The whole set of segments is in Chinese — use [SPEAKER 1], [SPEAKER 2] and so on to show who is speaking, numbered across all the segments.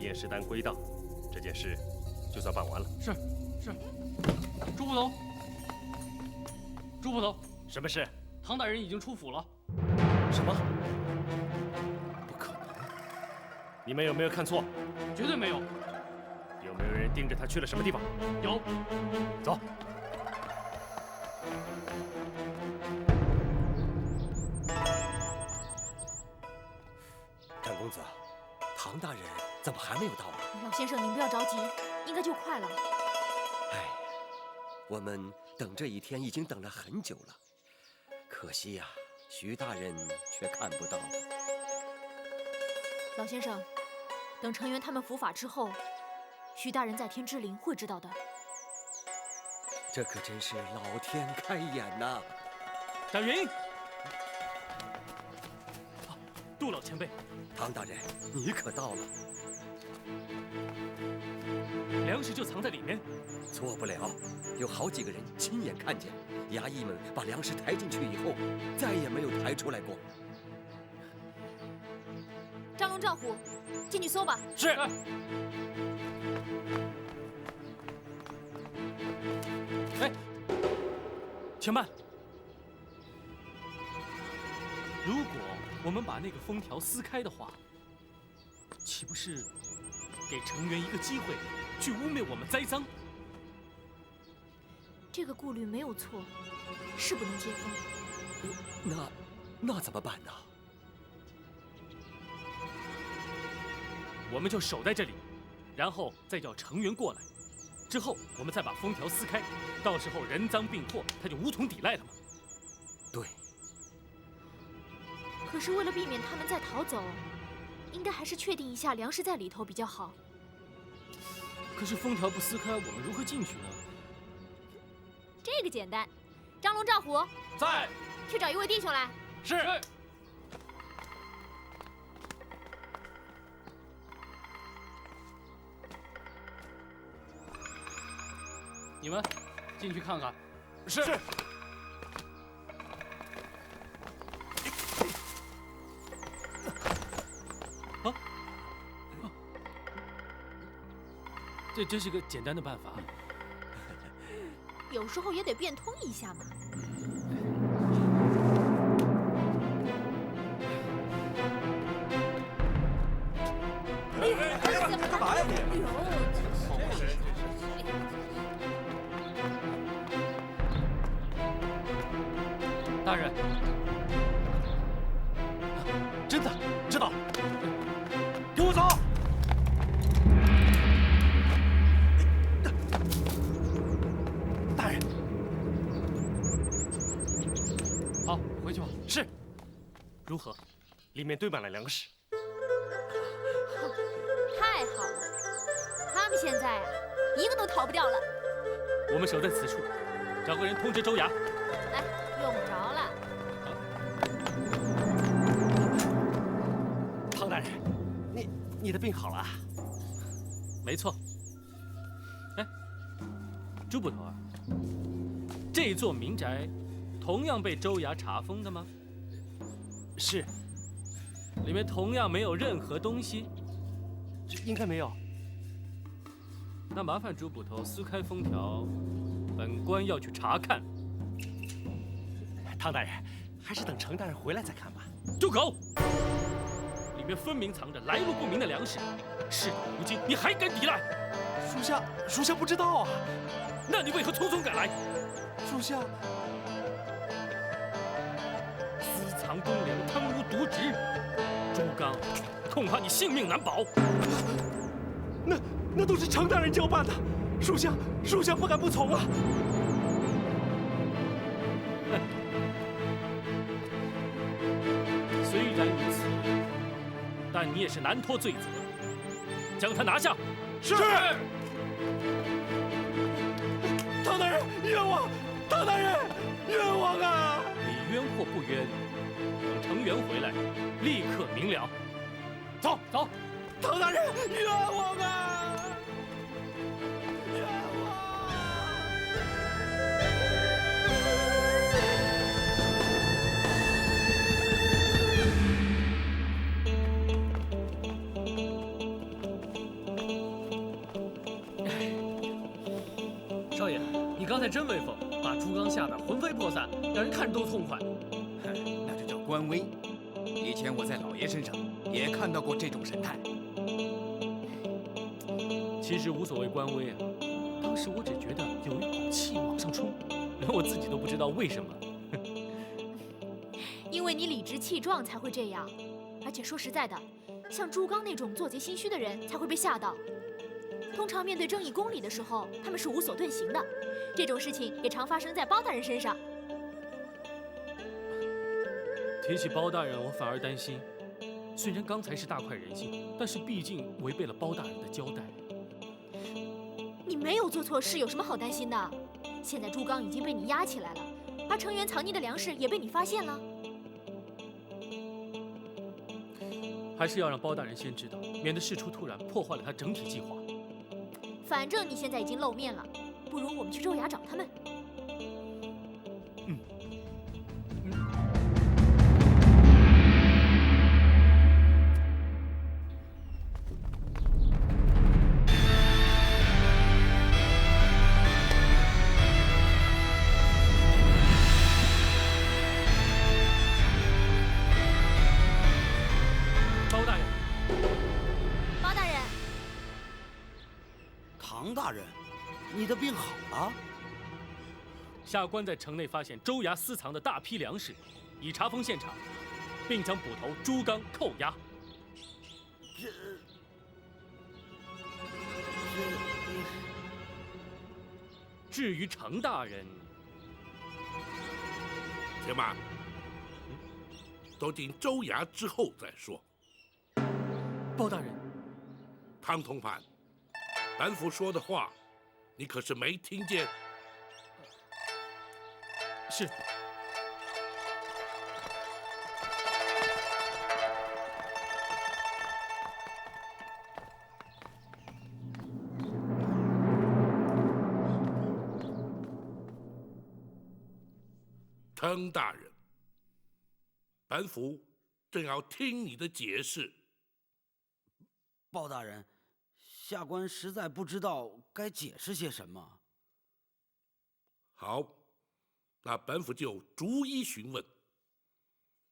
[SPEAKER 1] 验尸单归档，这件事就算办完了。
[SPEAKER 2] 是。朱捕头，朱捕头，
[SPEAKER 1] 什么事？
[SPEAKER 2] 唐大人已经出府了。
[SPEAKER 1] 什么？不可能！你们有没有看错？
[SPEAKER 2] 绝对没有。
[SPEAKER 1] 有没有人盯着他去了什么地方？
[SPEAKER 2] 有。
[SPEAKER 1] 走。
[SPEAKER 3] 张公子，唐大人怎么还没有到啊？
[SPEAKER 4] 老先生，您不要着急，应该就快了。
[SPEAKER 3] 哎，我们等这一天已经等了很久了，可惜呀，徐大人却看不到。
[SPEAKER 4] 老先生，等成员他们伏法之后，徐大人在天之灵会知道的。
[SPEAKER 3] 这可真是老天开眼呐！
[SPEAKER 2] 展云，杜老前辈，
[SPEAKER 3] 唐大人，你可到了。
[SPEAKER 2] 粮食就藏在里面。
[SPEAKER 3] 错不了，有好几个人亲眼看见，衙役们把粮食抬进去以后，再也没有抬出来过。
[SPEAKER 4] 张龙、赵虎，进去搜吧。
[SPEAKER 1] 是。
[SPEAKER 2] 哎，且慢！如果我们把那个封条撕开的话，岂不是给成员一个机会去污蔑我们栽赃？
[SPEAKER 4] 这个顾虑没有错，是不能接风。
[SPEAKER 3] 那怎么办呢？
[SPEAKER 2] 我们就守在这里，然后再叫成员过来，之后我们再把封条撕开，到时候人赃并获，他就无从抵赖了嘛。
[SPEAKER 3] 对。
[SPEAKER 4] 可是为了避免他们再逃走，应该还是确定一下粮食在里头比较好。
[SPEAKER 2] 可是封条不撕开，我们如何进去呢？
[SPEAKER 4] 这个简单，张龙、赵虎
[SPEAKER 1] 在，
[SPEAKER 4] 去找一位弟兄来。
[SPEAKER 1] 是。
[SPEAKER 2] 你们进去看看。
[SPEAKER 1] 是。
[SPEAKER 2] 这是个简单的办法。
[SPEAKER 4] 有时候也得变通一下嘛。
[SPEAKER 3] 干嘛呀你？
[SPEAKER 2] 大人，
[SPEAKER 1] 真的知道了，给我走！大人，
[SPEAKER 2] 好，回去吧。
[SPEAKER 1] 是。
[SPEAKER 2] 如何？
[SPEAKER 1] 里面堆满了粮食。
[SPEAKER 4] 太好了，他们现在一个都逃不掉了。
[SPEAKER 2] 我们守在此处，找个人通知州衙。
[SPEAKER 4] 来，用不着了。
[SPEAKER 1] 唐大人，你的病好了？
[SPEAKER 2] 没错。哎，朱捕头啊，这座民宅同样被州衙查封的吗？
[SPEAKER 1] 是。
[SPEAKER 2] 里面同样没有任何东西？
[SPEAKER 1] 应该没有。
[SPEAKER 2] 那麻烦朱捕头撕开封条，本官要去查看。
[SPEAKER 1] 唐大人，还是等程大人回来再看吧。
[SPEAKER 2] 住口！里面分明藏着来路不明的粮食，事到如今你还敢抵赖？
[SPEAKER 1] 属下不知道啊。
[SPEAKER 2] 那你为何匆匆赶来？
[SPEAKER 1] 属下
[SPEAKER 2] 私藏公粮，贪污渎职，朱刚，恐怕你性命难保。
[SPEAKER 1] 那都是程大人交办的，属下不敢不从啊。
[SPEAKER 2] 虽然如此，但你也是难脱罪责，将他拿下。
[SPEAKER 1] 是。唐大人冤枉！唐大人冤枉啊！
[SPEAKER 2] 你冤或不冤，等成员回来，立刻明了。走走。
[SPEAKER 1] 唐大人冤枉啊！冤枉！
[SPEAKER 2] 才真威风，把朱刚吓得魂飞魄散，让人看着都痛快。
[SPEAKER 5] 那就叫官威。以前我在老爷身上也看到过这种神态。
[SPEAKER 2] 其实无所谓官威啊，当时我只觉得有一股气往上冲，连我自己都不知道为什么。
[SPEAKER 4] 因为你理直气壮才会这样。而且说实在的，像朱刚那种做贼心虚的人才会被吓到。通常面对正义公理的时候，他们是无所遁形的。这种事情也常发生在包大人身上。
[SPEAKER 2] 提起包大人，我反而担心。虽然刚才是大快人心，但是毕竟违背了包大人的交代。
[SPEAKER 4] 你没有做错事，有什么好担心的？现在朱刚已经被你压起来了，而成员藏匿的粮食也被你发现了。
[SPEAKER 2] 还是要让包大人先知道，免得事出突然，破坏了他整体计划。
[SPEAKER 4] 反正你现在已经露面了，不如我们去州衙找他们。
[SPEAKER 2] 包大人，
[SPEAKER 4] 包大人，
[SPEAKER 6] 唐大人，你的病好了？
[SPEAKER 2] 下官在城内发现州衙私藏的大批粮食，已查封现场，并将捕头朱刚扣押。至于程大人，
[SPEAKER 7] 且慢，都进州衙之后再说。
[SPEAKER 2] 包大人，
[SPEAKER 7] 汤同判，本府说的话，你可是没听见？
[SPEAKER 2] 是。
[SPEAKER 7] 程大人，本府正要听你的解释。
[SPEAKER 6] 包大人，下官实在不知道该解释些什么。
[SPEAKER 7] 好，那本府就逐一询问。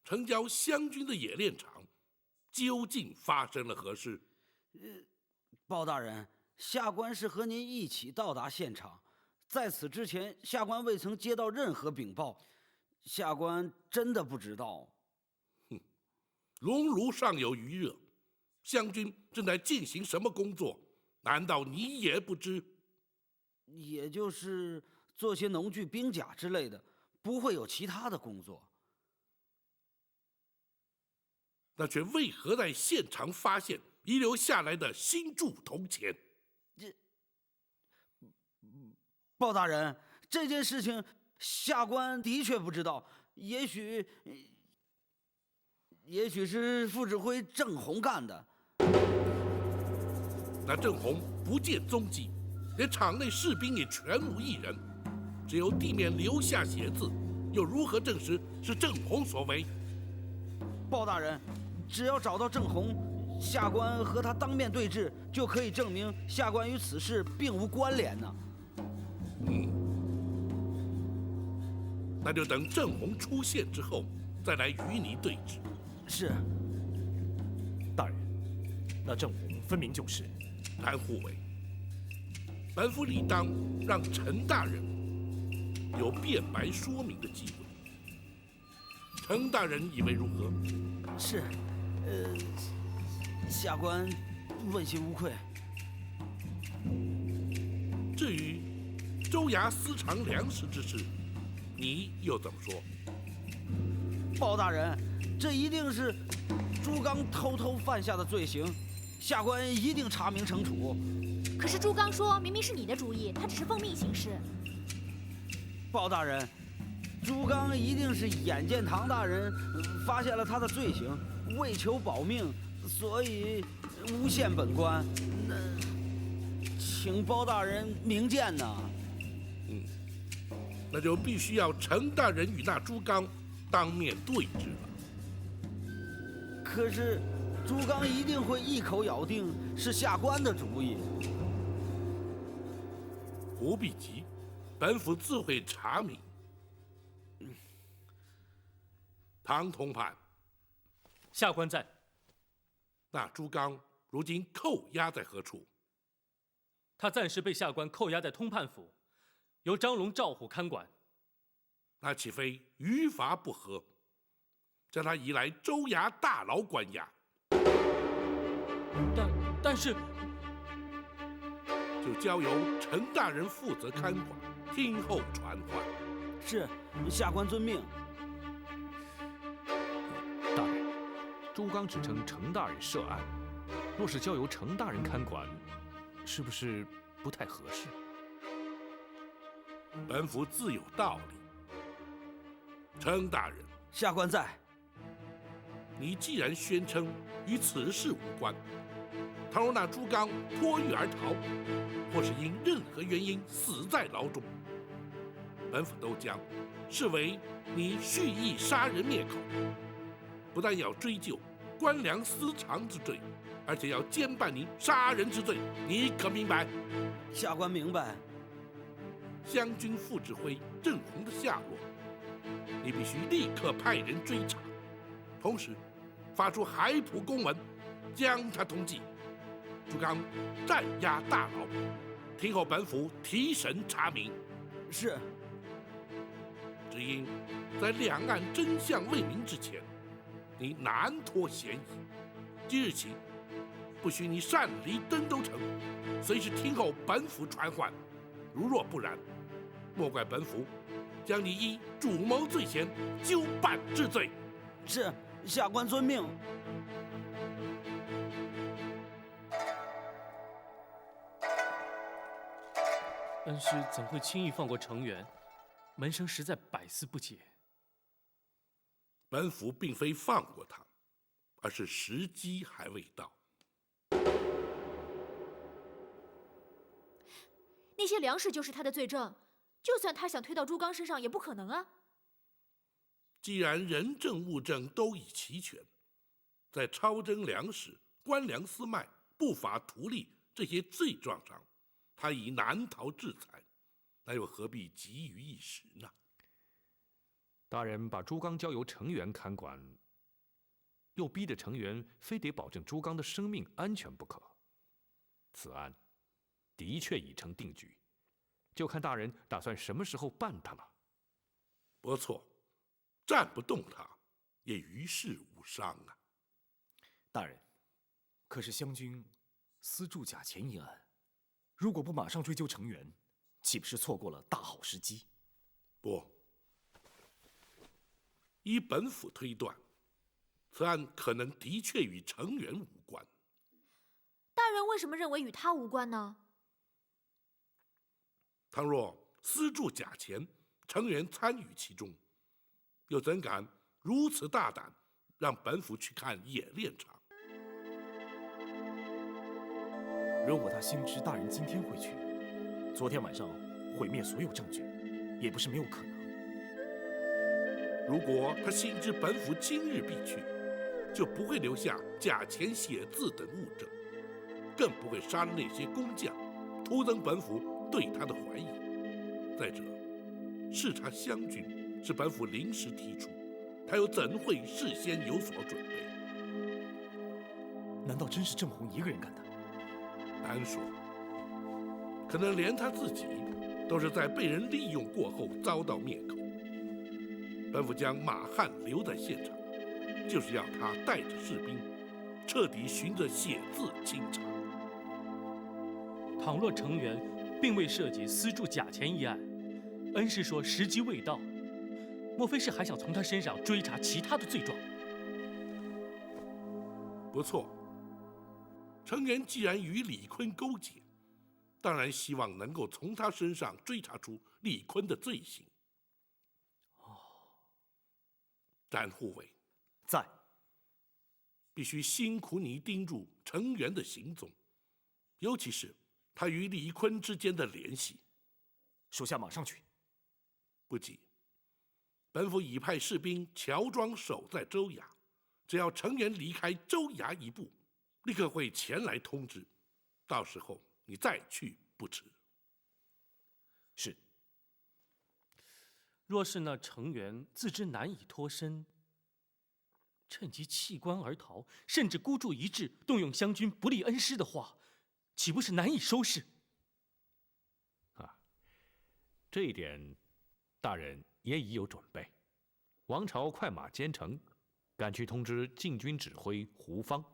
[SPEAKER 7] 城郊湘军的冶炼厂究竟发生了何事？
[SPEAKER 6] 包大人，下官是和您一起到达现场，在此之前，下官未曾接到任何禀报，下官真的不知道。
[SPEAKER 7] 熔炉尚有余热，湘军正在进行什么工作？难道你也不知？
[SPEAKER 6] 也就是做些农具、兵甲之类的，不会有其他的工作。
[SPEAKER 7] 那却为何在现场发现遗留下来的新铸铜钱？
[SPEAKER 6] 包大人，这件事情下官的确不知道，也许是副指挥郑红干的。
[SPEAKER 7] 那郑红不见踪迹，连场内士兵也全无一人，只有地面留下血渍，又如何证实是郑红所为？
[SPEAKER 6] 包大人，只要找到郑红，下官和他当面对质，就可以证明下官与此事并无关联呢。
[SPEAKER 7] 那就等郑红出现之后，再来与你对质。
[SPEAKER 6] 是。
[SPEAKER 1] 大人，那郑红分明就是
[SPEAKER 7] 谭护卫，本府理当让陈大人有辩白说明的机会。陈大人以为如何？
[SPEAKER 6] 是，下官问心无愧。
[SPEAKER 7] 至于州衙私藏粮食之事，你又怎么说？
[SPEAKER 6] 包大人，这一定是朱刚偷偷犯下的罪行，下官一定查明惩处。
[SPEAKER 4] 可是朱刚说明明是你的主意，他只是奉命行事。
[SPEAKER 6] 包大人，朱刚一定是眼见唐大人发现了他的罪行，为求保命，所以诬陷本官。那请包大人明鉴呐。
[SPEAKER 7] 那就必须要陈大人与那朱刚当面对质了。
[SPEAKER 6] 可是朱刚一定会一口咬定是下官的主意。
[SPEAKER 7] 不必急，本府自会查明。唐通判，
[SPEAKER 2] 下官在。
[SPEAKER 7] 那朱刚如今扣押在何处？
[SPEAKER 2] 他暂时被下官扣押在通判府，由张龙、赵虎看管。
[SPEAKER 7] 那岂非于法不合？将他移来州衙大牢关押。
[SPEAKER 2] 但是，
[SPEAKER 7] 就交由陈大人负责看管，听候传唤。
[SPEAKER 6] 是，下官遵命。
[SPEAKER 8] 大人，朱刚只称程大人涉案，若是交由程大人看管，是不是不太合适？
[SPEAKER 7] 本府自有道理。程大人，
[SPEAKER 6] 下官在。
[SPEAKER 7] 你既然宣称与此事无关，倘若那朱刚脱狱而逃，或是因任何原因死在牢中，本府都将视为你蓄意杀人灭口，不但要追究官粮私藏之罪，而且要监办你杀人之罪，你可明白？
[SPEAKER 6] 下官明白。
[SPEAKER 7] 湘军副指挥郑红的下落，你必须立刻派人追查，同时发出海浦公文，将他通缉。朱刚暂押大牢，听候本府提审查明。
[SPEAKER 6] 是。
[SPEAKER 7] 只因在两岸真相未明之前，你难脱嫌疑。即日起，不许你擅离登州城，随时听候本府传唤。如若不然，莫怪本府将你依主谋罪嫌纠办治罪。
[SPEAKER 6] 是，下官遵命。
[SPEAKER 2] 恩师怎会轻易放过程元？门生实在百思不解。
[SPEAKER 7] 本府并非放过他，而是时机还未到。
[SPEAKER 4] 那些粮食就是他的罪证，就算他想推到朱刚身上，也不可能啊。
[SPEAKER 7] 既然人证物证都已齐全，在超征粮食、官粮私卖、不法图利这些罪状上，他已难逃制裁，那又何必急于一时呢？
[SPEAKER 8] 大人把朱刚交由程元看管，又逼着程元非得保证朱刚的生命安全不可。此案的确已成定局，就看大人打算什么时候办他了。
[SPEAKER 7] 不错，战不动他，也于事无伤啊。
[SPEAKER 1] 大人，可是湘军私铸假钱一案，如果不马上追究程元，岂不是错过了大好时机？
[SPEAKER 7] 不，依本府推断，此案可能的确与程元无关。
[SPEAKER 4] 大人为什么认为与他无关呢？
[SPEAKER 7] 倘若私铸假钱，程元参与其中，又怎敢如此大胆，让本府去看演练场？
[SPEAKER 1] 如果他心知大人今天会去，昨天晚上毁灭所有证据，也不是没有可能。
[SPEAKER 7] 如果他心知本府今日必去，就不会留下假钱写字等物证，更不会杀了那些工匠，徒增本府对他的怀疑。再者，视察湘军是本府临时提出，他又怎会事先有所准备？
[SPEAKER 1] 难道真是郑红一个人干的？
[SPEAKER 7] 难说，可能连他自己都是在被人利用过后遭到灭口。本府将马汉留在现场，就是要他带着士兵，彻底循着写字清查。
[SPEAKER 2] 倘若程元并未涉及私铸假钱一案，恩师说时机未到，莫非是还想从他身上追查其他的罪状？
[SPEAKER 7] 不错，程元既然与李坤勾结，当然希望能够从他身上追查出李坤的罪行。展护卫
[SPEAKER 1] 在，
[SPEAKER 7] 必须辛苦你盯住程元的行踪，尤其是他与李坤之间的联系。
[SPEAKER 1] 属下马上去。
[SPEAKER 7] 不急，本府已派士兵乔装守在州衙，只要程元离开州衙一步，立刻会前来通知，到时候你再去不迟。
[SPEAKER 1] 是。
[SPEAKER 2] 若是那成员自知难以脱身，趁机弃官而逃，甚至孤注一掷，动用湘军不利恩师的话，岂不是难以收拾？
[SPEAKER 8] 这一点，大人也已有准备。王朝快马兼程，赶去通知禁军指挥胡方，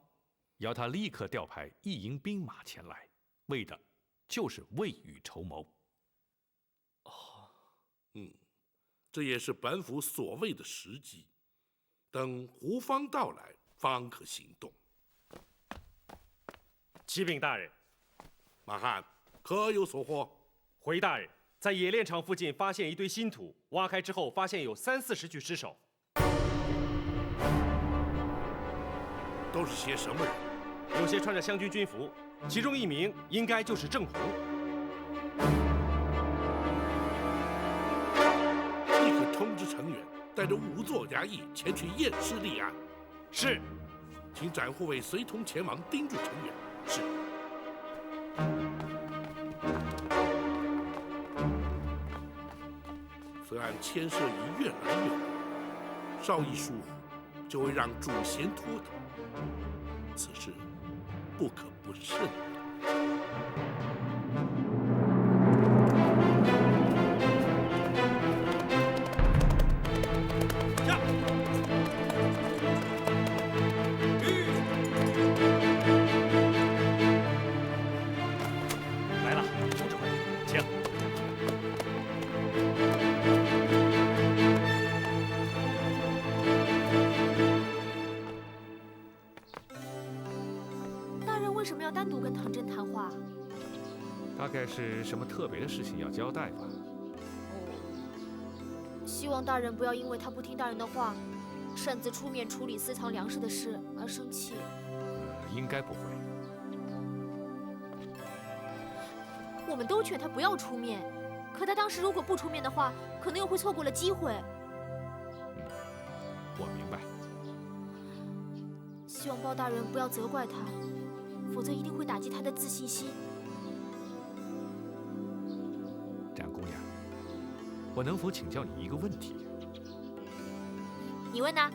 [SPEAKER 8] 要他立刻调派一营兵马前来，为的就是未雨绸缪。
[SPEAKER 7] 这也是本府所谓的时机。等胡方到来，方可行动。
[SPEAKER 9] 启禀大人，
[SPEAKER 7] 马汉，可有所获？
[SPEAKER 9] 回大人，在冶炼厂附近发现一堆新土，挖开之后发现有30-40具尸首。
[SPEAKER 7] 都是些什么人？
[SPEAKER 9] 有些穿着湘军军服，其中一名应该就是郑红。
[SPEAKER 7] 立刻通知成员，带着仵作衙役前去验尸立案。
[SPEAKER 9] 是。
[SPEAKER 7] 请展护卫随同前往盯住成员。
[SPEAKER 9] 是。
[SPEAKER 7] 此案牵涉已越来越大，稍一疏忽，就会让主嫌脱逃。此事不可不慎。
[SPEAKER 2] 来了，吴指挥，请。
[SPEAKER 4] 大人为什么要单独跟唐真谈话？
[SPEAKER 8] 大概是什么特别的事情要交代吧。
[SPEAKER 4] 希望大人不要因为他不听大人的话，擅自出面处理私藏粮食的事而生气。
[SPEAKER 8] 应该不会。
[SPEAKER 4] 我们都劝他不要出面，可他当时如果不出面的话，可能又会错过了机会。
[SPEAKER 8] 我明白。
[SPEAKER 4] 希望包大人不要责怪他，否则一定会打击他的自信心。
[SPEAKER 8] 展姑娘，我能否请教你一个问题？
[SPEAKER 4] 你问呢？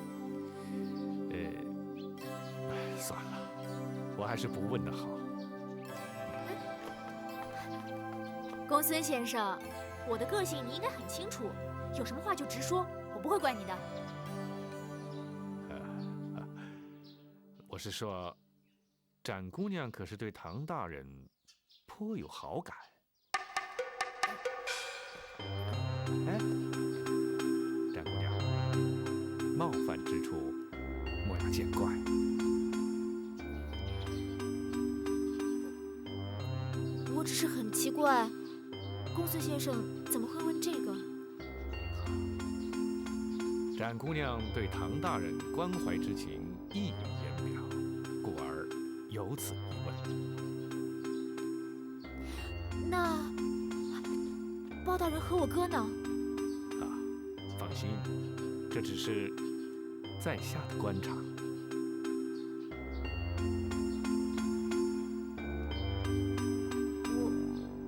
[SPEAKER 8] 算了，我还是不问的好。
[SPEAKER 4] 公孙先生，我的个性你应该很清楚，有什么话就直说，我不会怪你的。
[SPEAKER 8] 我是说，展姑娘可是对唐大人颇有好感。哎，展姑娘，冒犯之处莫要见怪。
[SPEAKER 4] 我只是很奇怪，公孙先生怎么会问这个？
[SPEAKER 8] 展姑娘对唐大人关怀之情溢于言表，故而有此一问。
[SPEAKER 4] 那包大人和我哥呢？
[SPEAKER 8] 放心，这只是在下的观察。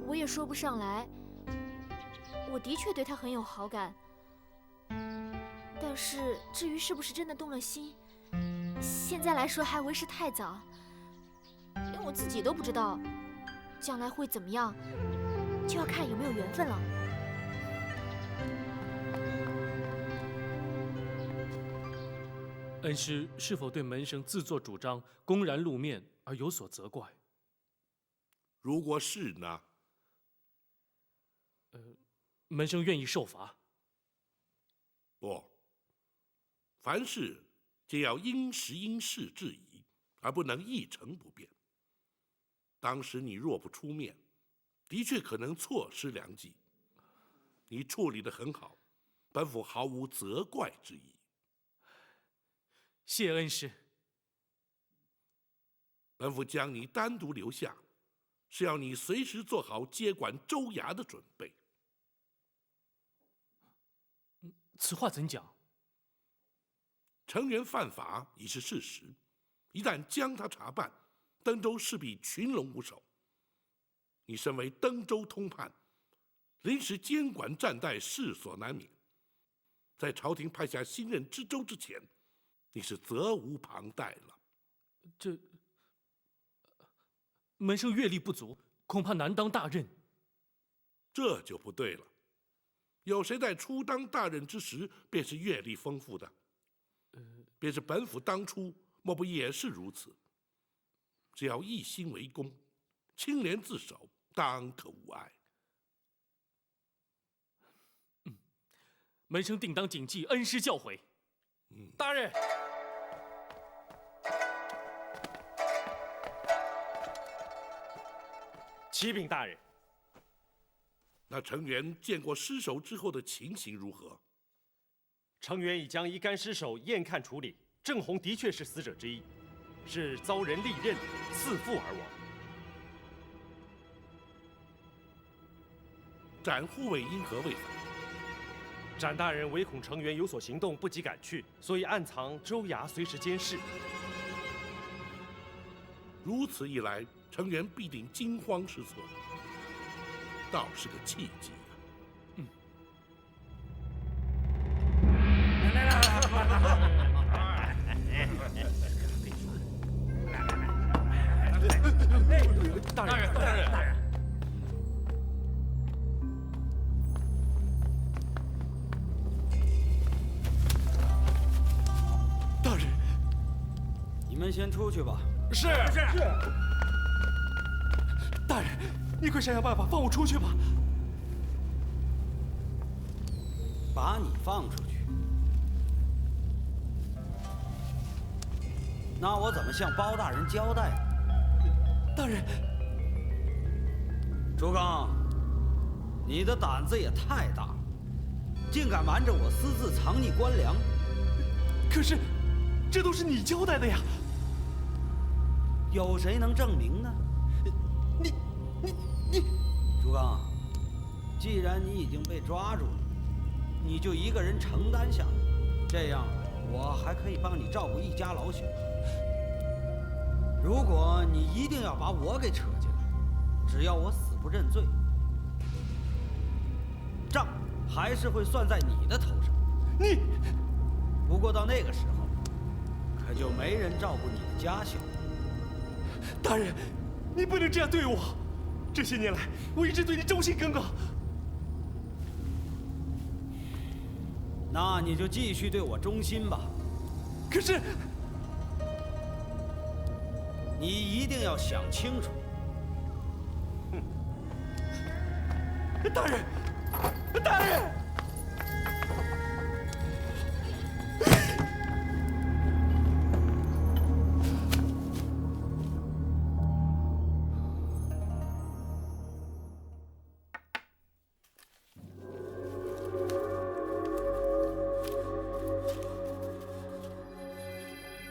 [SPEAKER 4] 我也说不上来。我的确对他很有好感，但是至于是不是真的动了心，现在来说还为时太早，连我自己都不知道将来会怎么样，就要看有没有缘分了。
[SPEAKER 2] 恩师是否对门生自作主张、公然露面而有所责怪？
[SPEAKER 7] 如果是呢？
[SPEAKER 2] 门生愿意受罚。
[SPEAKER 7] 不，凡事皆要因时因势制宜，而不能一成不变。当时你若不出面，的确可能错失良机。你处理得很好，本府毫无责怪之意。
[SPEAKER 2] 谢恩师。
[SPEAKER 7] 本府将你单独留下，是要你随时做好接管州衙的准备。
[SPEAKER 2] 此话怎讲？
[SPEAKER 7] 成员犯法已是事实，一旦将他查办，登州势必群龙无首。你身为登州通判，临时监管战代，势所难免。在朝廷派下新任知州之前，你是责无旁贷了。
[SPEAKER 2] 这门生阅历不足，恐怕难当大任。
[SPEAKER 7] 这就不对了。有谁在初当大任之时便是阅历丰富的？便是本府当初莫不也是如此？只要一心为公，清廉自守，当可无碍。
[SPEAKER 2] 门生定当谨记恩师教诲。
[SPEAKER 9] 大人，启禀大人。
[SPEAKER 7] 那成员见过尸首之后的情形如何？
[SPEAKER 9] 成员已将一干尸首验看处理，郑红的确是死者之一，是遭人利刃刺腹而亡。
[SPEAKER 7] 展护卫因何未返？
[SPEAKER 9] 展大人唯恐成员有所行动，不及赶去，所以暗藏州衙，随时监视。
[SPEAKER 7] 如此一来，成员必定惊慌失措，倒是个契机啊！
[SPEAKER 2] 大人，大人，大人。
[SPEAKER 6] 大人，你们先出去吧。
[SPEAKER 2] 是。大人，你快想想办法放我出去吧。
[SPEAKER 6] 把你放出去，那我怎么向包大人交代呢？
[SPEAKER 2] 大人，
[SPEAKER 6] 朱刚，你的胆子也太大了，竟敢瞒着我私自藏匿官粮。
[SPEAKER 2] 可是，这都是你交代的呀。
[SPEAKER 6] 有谁能证明呢？你，朱刚，既然你已经被抓住了，你就一个人承担下来，这样我还可以帮你照顾一家老小。如果你一定要把我给扯进来，只要我死不认罪，账还是会算在你的头上。
[SPEAKER 2] 你，
[SPEAKER 6] 不过到那个时候，可就没人照顾你的家小。
[SPEAKER 2] 大人，你不能这样对我。这些年来，我一直对你忠心耿耿。
[SPEAKER 6] 那你就继续对我忠心吧。
[SPEAKER 2] 可是，
[SPEAKER 6] 你一定要想清楚。
[SPEAKER 2] 大人，大人！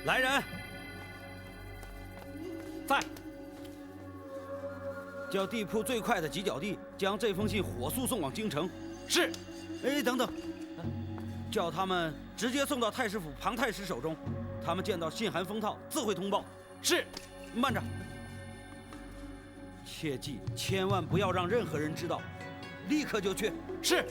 [SPEAKER 6] 来人，
[SPEAKER 2] 在。
[SPEAKER 6] 叫地铺最快的几脚地将这封信火速送往京城。
[SPEAKER 2] 是。
[SPEAKER 6] 哎，等等，叫他们直接送到太师府庞太师手中，他们见到信函封套自会通报。
[SPEAKER 2] 是。
[SPEAKER 6] 慢着，切记千万不要让任何人知道，立刻就去。
[SPEAKER 2] 是。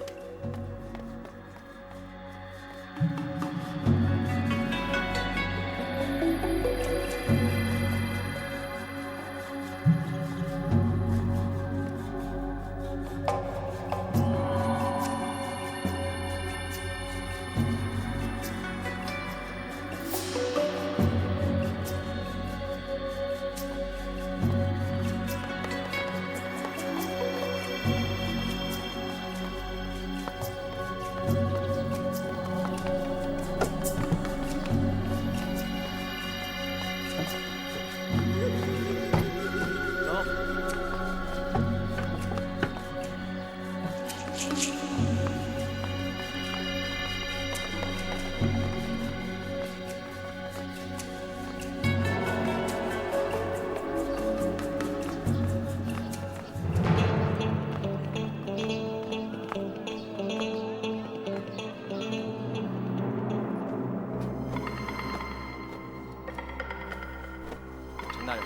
[SPEAKER 3] 陈大人，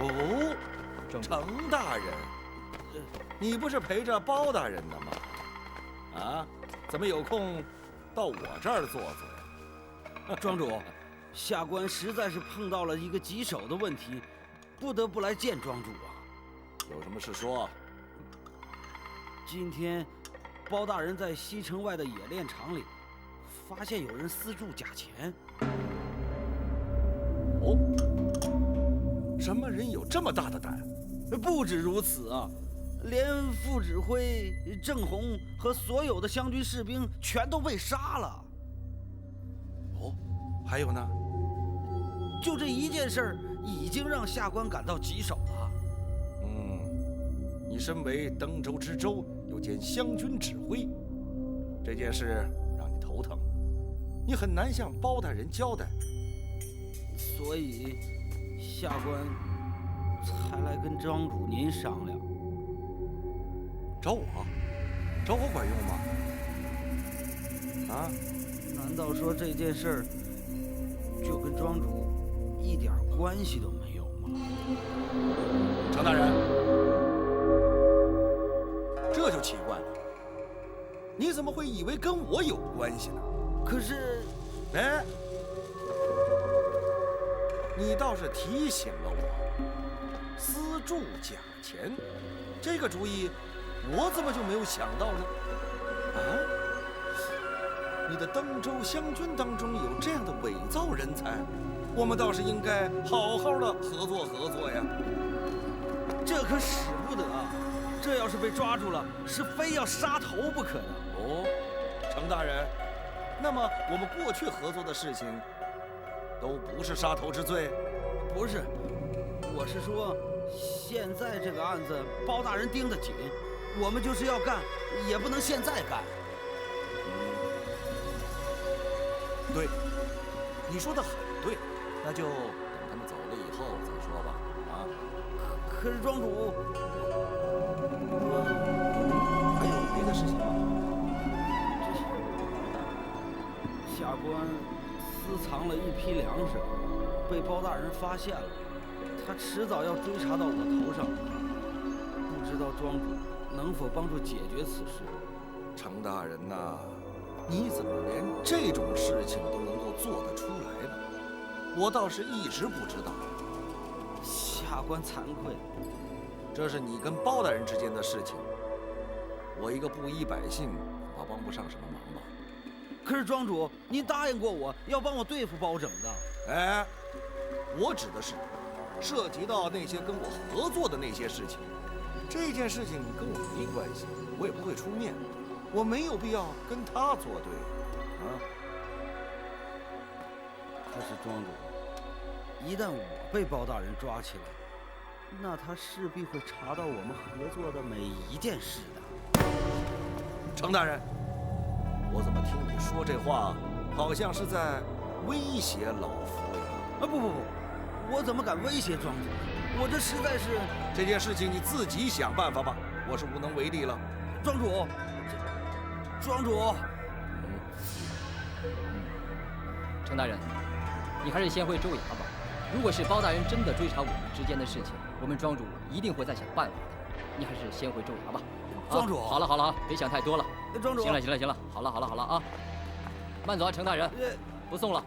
[SPEAKER 10] 哦，程大人，你不是陪着包大人的吗？啊，怎么有空到我这儿坐坐呀？
[SPEAKER 6] 庄主，下官实在是碰到了一个棘手的问题，不得不来见庄主啊。
[SPEAKER 10] 有什么事说？
[SPEAKER 6] 今天，包大人在西城外的冶炼厂里，发现有人私铸假钱。
[SPEAKER 10] 哦，什么人有这么大的胆？
[SPEAKER 6] 不止如此啊，连副指挥郑红和所有的湘军士兵全都被杀了。
[SPEAKER 10] 哦，还有呢？
[SPEAKER 6] 就这一件事儿，已经让下官感到棘手了。
[SPEAKER 10] 你身为登州知州，又兼湘军指挥，这件事让你头疼，你很难向包大人交代，
[SPEAKER 6] 所以下官才来跟庄主您商量。
[SPEAKER 10] 找我？找我管用吗？啊？
[SPEAKER 6] 难道说这件事儿就跟庄主一点关系都没有吗？
[SPEAKER 10] 程大人，这就奇怪了，你怎么会以为跟我有关系呢？
[SPEAKER 6] 可是，
[SPEAKER 10] 哎，你倒是提醒了我，私铸假钱，这个主意我怎么就没有想到呢？啊，你的登州湘军当中有这样的伪造人才，我们倒是应该好好的合作呀。
[SPEAKER 6] 这可使不得啊！这要是被抓住了，是非要杀头不可的。
[SPEAKER 10] 哦，程大人，那么我们过去合作的事情，都不是杀头之罪？
[SPEAKER 6] 不是，我是说，现在这个案子包大人盯得紧，我们就是要干，也不能现在干。
[SPEAKER 10] 对，你说的很对，那就等他们走了以后再说吧。啊，
[SPEAKER 6] 可是庄主，
[SPEAKER 10] 还有别的事情吗？
[SPEAKER 6] 下官私藏了一批粮食，被包大人发现了，他迟早要追查到我头上，不知道庄主能否帮助解决此事？
[SPEAKER 10] 程大人呐，你怎么连这种事情都能够做得出来呢？我倒是一直不知道。
[SPEAKER 6] 下官惭愧，
[SPEAKER 10] 这是你跟包大人之间的事情，我一个布衣百姓恐怕帮不上什么忙吧。
[SPEAKER 6] 可是庄主，您答应过我要帮我对付包拯的。
[SPEAKER 10] 哎，我指的是涉及到那些跟我合作的那些事情，这件事情跟我没关系，我也不会出面，我没有必要跟他作对啊。
[SPEAKER 6] 可是庄主，一旦我被包大人抓起来，那他势必会查到我们合作的每一件事的。
[SPEAKER 10] 程大人，我怎么听你说这话，好像是在威胁老夫呀？
[SPEAKER 6] 啊，不，我怎么敢威胁庄主？我这实在是……
[SPEAKER 10] 这件事情你自己想办法吧，我是无能为力了。
[SPEAKER 6] 庄主，庄主，
[SPEAKER 11] 程大人，你还是先回州衙吧。如果是包大人真的追查我们之间的事情，我们庄主一定会再想办法的。你还是先回州衙吧。
[SPEAKER 6] 庄主，
[SPEAKER 11] 好了，别想太多了。
[SPEAKER 6] 庄主，
[SPEAKER 11] 行了，好了啊，慢走啊，程大人，不送了。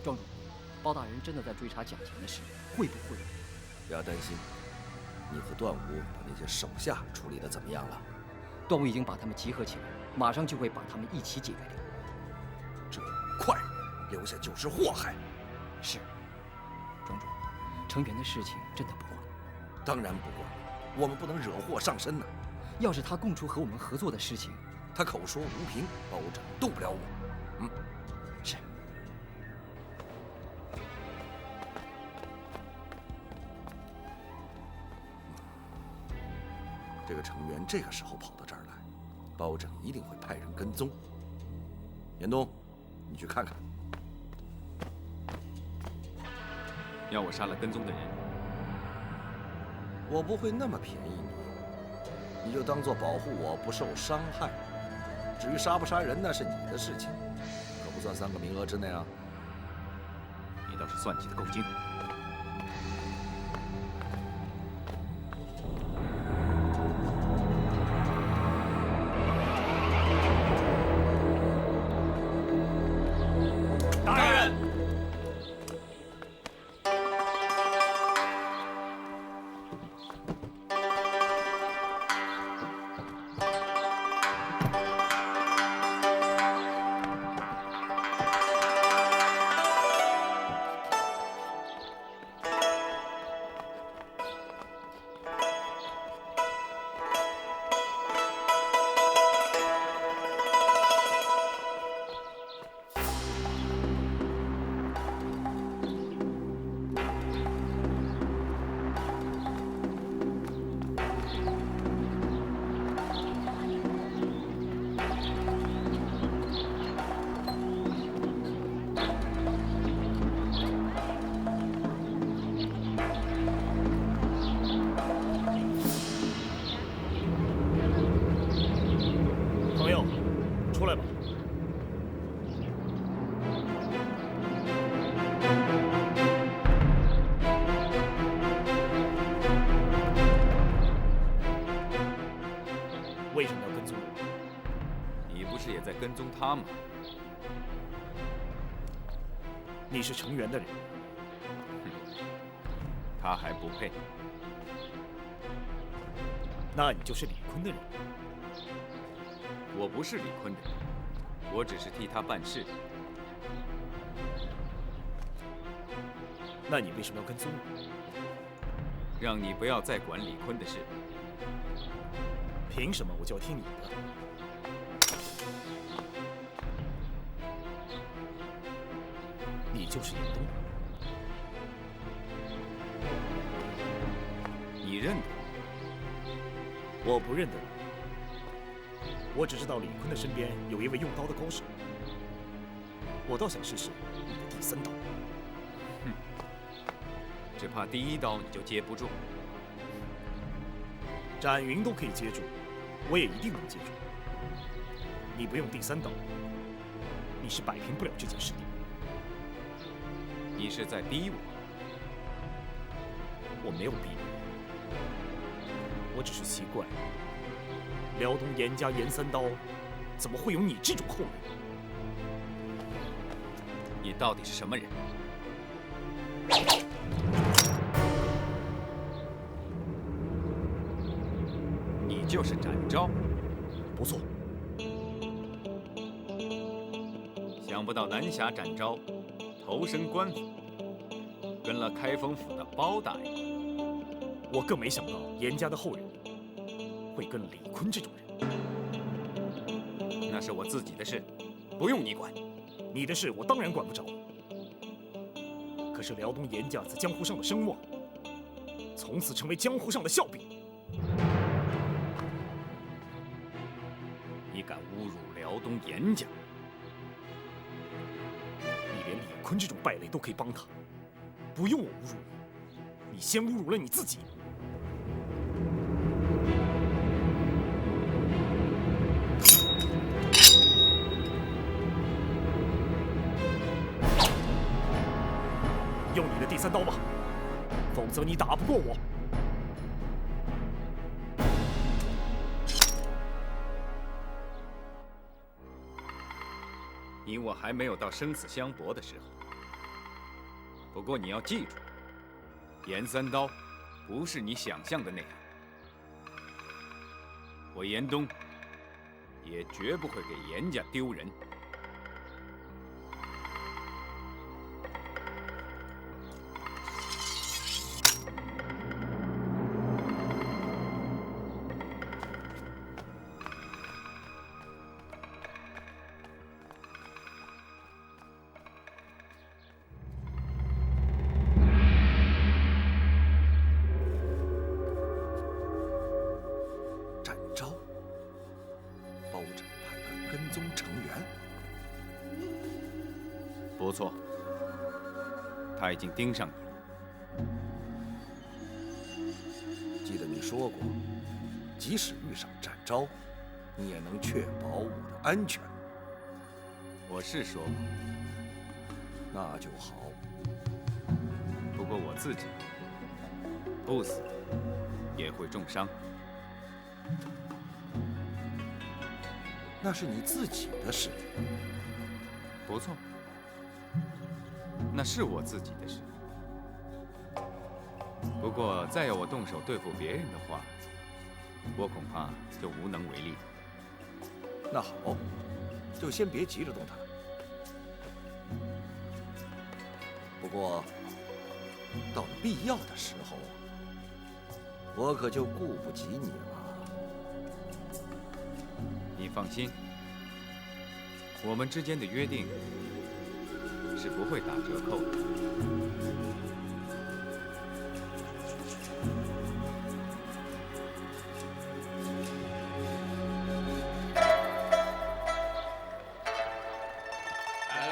[SPEAKER 11] 庄主，包大人真的在追查假钱的事，会不会？
[SPEAKER 10] 不要担心，你和段武把那些手下处理得怎么样了？
[SPEAKER 11] 段武已经把他们集合起来，马上就会把他们一起解决掉。
[SPEAKER 10] 这快，留下就是祸害。
[SPEAKER 11] 是，庄主，程元的事情真的不管？
[SPEAKER 10] 当然不管，我们不能惹祸上身呐。
[SPEAKER 11] 要是他供出和我们合作的事情，
[SPEAKER 10] 他口说无凭，包拯动不了我。
[SPEAKER 11] 是。
[SPEAKER 10] 这个程元这个时候跑到这儿来，包拯一定会派人跟踪。严冬，你去看看。
[SPEAKER 12] 要我杀了跟踪的人？
[SPEAKER 10] 我不会那么便宜你，你就当做保护我不受伤害。至于杀不杀人，那是你的事情，可不算3个名额之内啊。
[SPEAKER 12] 你的是算计的够精。
[SPEAKER 1] 大人，朋友，出来吧。为什么要跟踪我？
[SPEAKER 12] 你不是也在跟踪他吗？
[SPEAKER 1] 你是成员的人，
[SPEAKER 12] 他还不配。
[SPEAKER 1] 那你就是李坤的人。
[SPEAKER 12] 我不是李坤的人，我只是替他办事。
[SPEAKER 1] 那你为什么要跟踪我？
[SPEAKER 12] 让你不要再管李坤的事。
[SPEAKER 1] 凭什么我就要听你的？你就是严冬，
[SPEAKER 12] 你认得？
[SPEAKER 1] 我不认得你。我只知道李坤的身边有一位用刀的高手，我倒想试试你的第三刀。
[SPEAKER 12] 哼，只怕第一刀你就接不住。
[SPEAKER 1] 展云都可以接住，我也一定能接住。你不用第三刀，你是摆平不了这件事的。
[SPEAKER 12] 你是在逼我？
[SPEAKER 1] 我没有逼你，我只是奇怪，辽东严家严三刀，怎么会有你这种后人？
[SPEAKER 12] 你到底是什么人？你就是展昭。
[SPEAKER 1] 不错。
[SPEAKER 12] 想不到南侠展昭投身官府，跟了开封府的包大人。
[SPEAKER 1] 我更没想到严家的后人会跟李坤这种人。
[SPEAKER 12] 那是我自己的事，不用你管。
[SPEAKER 1] 你的事我当然管不着。可是辽东严家在江湖上的声望，从此成为江湖上的笑柄。
[SPEAKER 12] 你敢侮辱辽东严家？
[SPEAKER 1] 你连李坤这种败类都可以帮他，不用我侮辱你，你先侮辱了你自己。用你的第三刀吧，否则你打不过我。
[SPEAKER 12] 你我还没有到生死相搏的时候。不过你要记住，严三刀不是你想象的那样。我严冬也绝不会给严家丢人。不错，他已经盯上你了。
[SPEAKER 10] 记得你说过，即使遇上展昭，你也能确保我的安全。
[SPEAKER 12] 我是说过。
[SPEAKER 10] 那就好。
[SPEAKER 12] 不过我自己不死也会重伤。
[SPEAKER 10] 那是你自己的事。
[SPEAKER 12] 不错，那是我自己的事。不过再要我动手对付别人的话，我恐怕就无能为力了。
[SPEAKER 10] 那好，就先别急着动他。不过，到了必要的时候，我可就顾不及你了。
[SPEAKER 12] 你放心，我们之间的约定是不会打折扣的。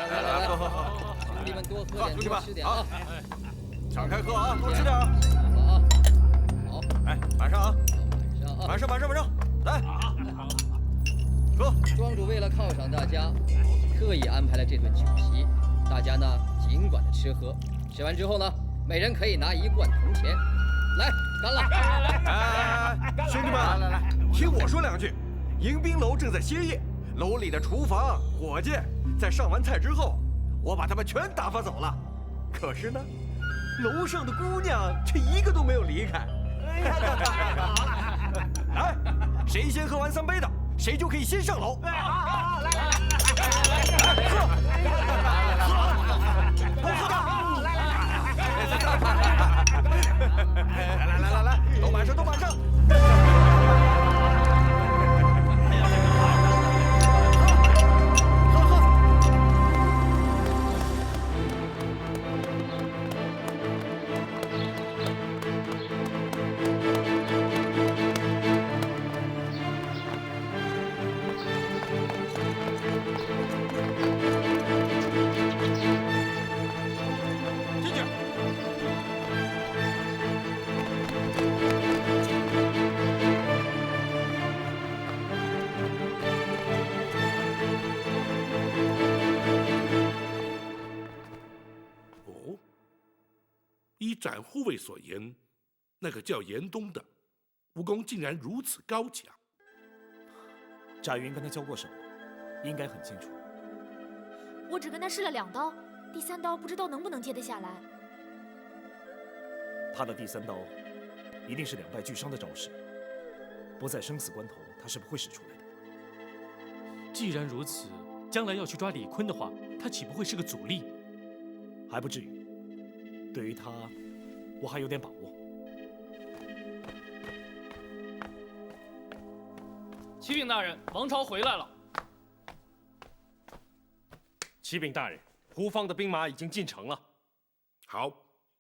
[SPEAKER 11] 来，兄弟们多喝点，多吃点啊！
[SPEAKER 10] 敞开喝啊，多吃点啊！
[SPEAKER 11] 好，
[SPEAKER 10] 哎，晚上啊，
[SPEAKER 11] 晚上，
[SPEAKER 10] 晚上，来，喝。
[SPEAKER 11] 庄主为了犒赏大家，特意安排了这顿酒席，大家呢尽管的吃喝，吃完之后呢，每人可以拿1贯铜钱。来，干了！
[SPEAKER 10] 哎，兄弟们，来，听我说2句。迎宾楼正在歇业，楼里的厨房、伙计在上完菜之后，我把他们全打发走了。可是呢，楼上的姑娘却一个都没有离开。哎，谁先喝完3杯的，谁就可以先上楼。好，来，喝，来，都满上，都满上。
[SPEAKER 7] 依展护卫所言，那个叫严冬的武功竟然如此高强。
[SPEAKER 1] 翟云跟他交过手，应该很清楚。
[SPEAKER 4] 我只跟他试了2刀，第3刀不知道能不能接得下来。
[SPEAKER 1] 他的第3刀一定是2败俱伤的招式，不在生死关头，他是不会使出来的。
[SPEAKER 2] 既然如此，将来要去抓李坤的话，他岂不会是个阻力？
[SPEAKER 1] 还不至于。对于他，我还有点把握。
[SPEAKER 2] 启禀大人，王朝回来了。
[SPEAKER 9] 启禀大人，胡方的兵马已经进城了。
[SPEAKER 7] 好，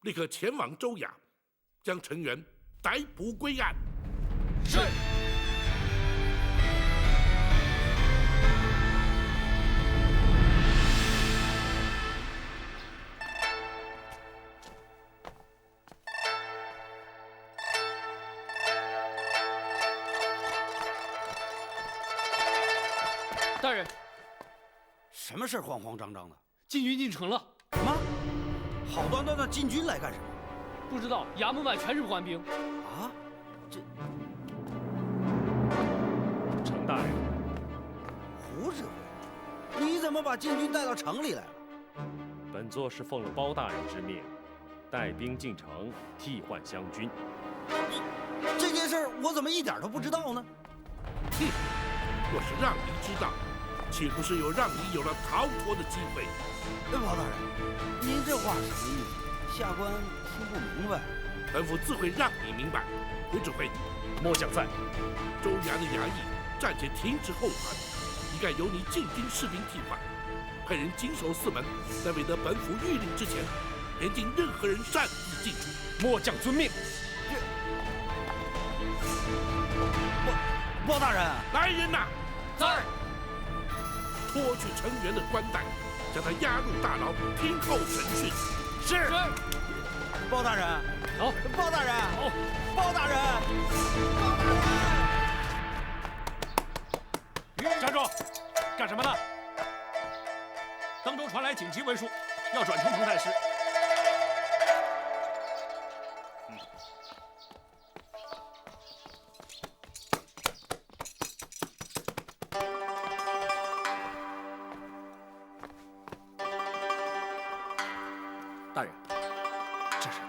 [SPEAKER 7] 立刻前往州衙，将成员逮捕归案。
[SPEAKER 2] 是。大人，
[SPEAKER 6] 什么事慌慌张张的？
[SPEAKER 2] 禁军进城了。
[SPEAKER 6] 什么？好端端的禁军来干什么？
[SPEAKER 2] 不知道，衙门外全是官兵。
[SPEAKER 6] 啊？这……
[SPEAKER 9] 程大人，
[SPEAKER 6] 胡指挥，你怎么把禁军带到城里来了？
[SPEAKER 9] 本座是奉了包大人之命，带兵进城替换湘军。
[SPEAKER 6] 这件事我怎么一点都不知道呢？
[SPEAKER 7] 哼，若是让你知道，岂不是有让你有了逃脱的机会？
[SPEAKER 6] 包大人，您这话什么意思？下官听不明白。
[SPEAKER 7] 本府自会让你明白。胡指挥，
[SPEAKER 9] 末将在。
[SPEAKER 7] 州衙的衙役暂且停止后传，一概由你禁军士兵替换，派人紧守4门，在未得本府谕令之前，严禁任何人擅自进出。
[SPEAKER 9] 末将遵命。
[SPEAKER 6] 包大人，
[SPEAKER 7] 来人呐！
[SPEAKER 2] 在。
[SPEAKER 7] 脱去成员的冠带，将他押入大牢，听候审讯。
[SPEAKER 6] 是。包大人，
[SPEAKER 2] 好。
[SPEAKER 6] 包大人，
[SPEAKER 2] 好。
[SPEAKER 6] 包大人，包大人。
[SPEAKER 9] 站住！干什么呢？当州传来紧急文书，要转城彭太师。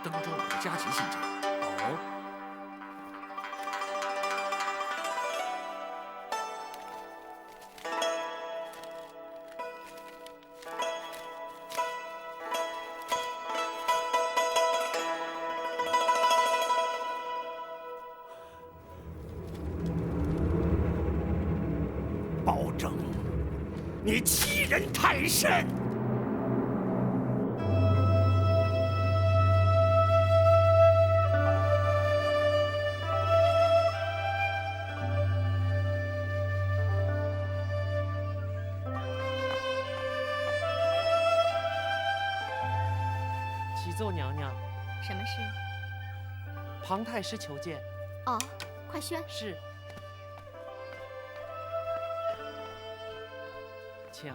[SPEAKER 7] 登州来的家禽信件。
[SPEAKER 1] 哦，
[SPEAKER 13] 包拯，你欺人太甚！
[SPEAKER 14] 启奏娘娘，
[SPEAKER 4] 什么事？
[SPEAKER 14] 庞太师求见。
[SPEAKER 4] 哦，快宣。
[SPEAKER 14] 是。请。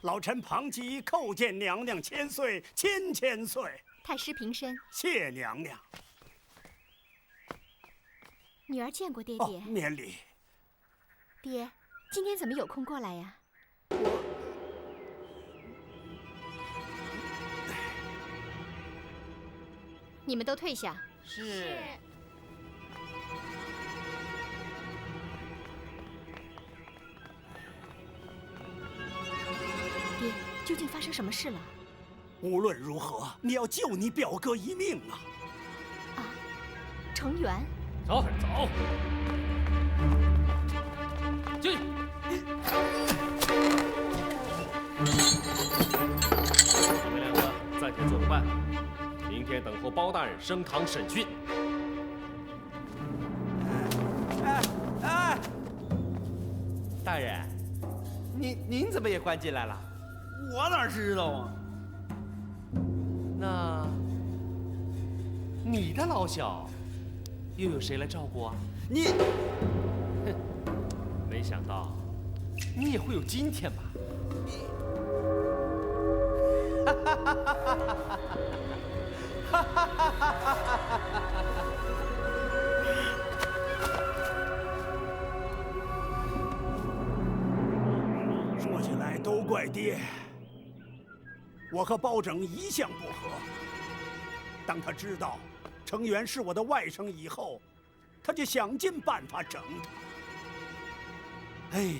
[SPEAKER 13] 老臣庞吉叩见娘娘千岁，千岁。
[SPEAKER 4] 太师平身。
[SPEAKER 13] 谢娘娘。
[SPEAKER 4] 女儿见过爹爹。
[SPEAKER 13] 免礼。
[SPEAKER 4] 爹，今天怎么有空过来呀？你们都退下。
[SPEAKER 14] 是。
[SPEAKER 4] 爹，究竟发生什么事了？
[SPEAKER 13] 无论如何，你要救你表哥一命啊！
[SPEAKER 4] 啊，程元。
[SPEAKER 2] 走，走。进。
[SPEAKER 9] 你们两个暂且做个伴，明天等候包大人升堂审讯。
[SPEAKER 6] 大人，您怎么也关进来了？我哪知道啊？
[SPEAKER 14] 那你的老小又有谁来照顾啊？
[SPEAKER 6] 你，
[SPEAKER 14] 哼，没想到你也会有今天吧？
[SPEAKER 13] 说起来都怪爹，我和包拯一向不和。当他知道程元是我的外甥以后，他就想尽办法整他。哎，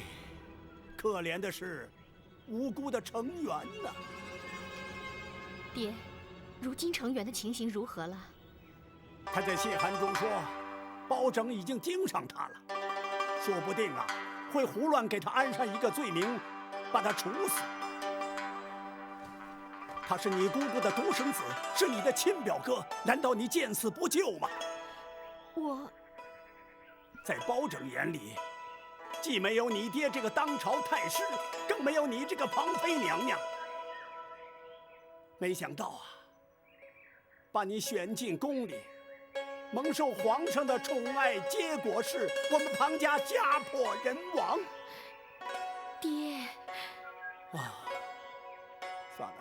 [SPEAKER 13] 可怜的是无辜的程元呐。
[SPEAKER 4] 爹，如今程元的情形如何了？
[SPEAKER 13] 他在信函中说，包拯已经盯上他了，说不定啊会胡乱给他安上一个罪名，把他处死。他是你姑姑的独生子，是你的亲表哥，难道你见死不救吗？
[SPEAKER 4] 我
[SPEAKER 13] 在包拯眼里，既没有你爹这个当朝太师，更没有你这个庞妃娘娘。没想到啊，把你选进宫里，蒙受皇上的宠爱，结果是我们庞家家破人亡。
[SPEAKER 4] 爹，
[SPEAKER 13] 啊，算了，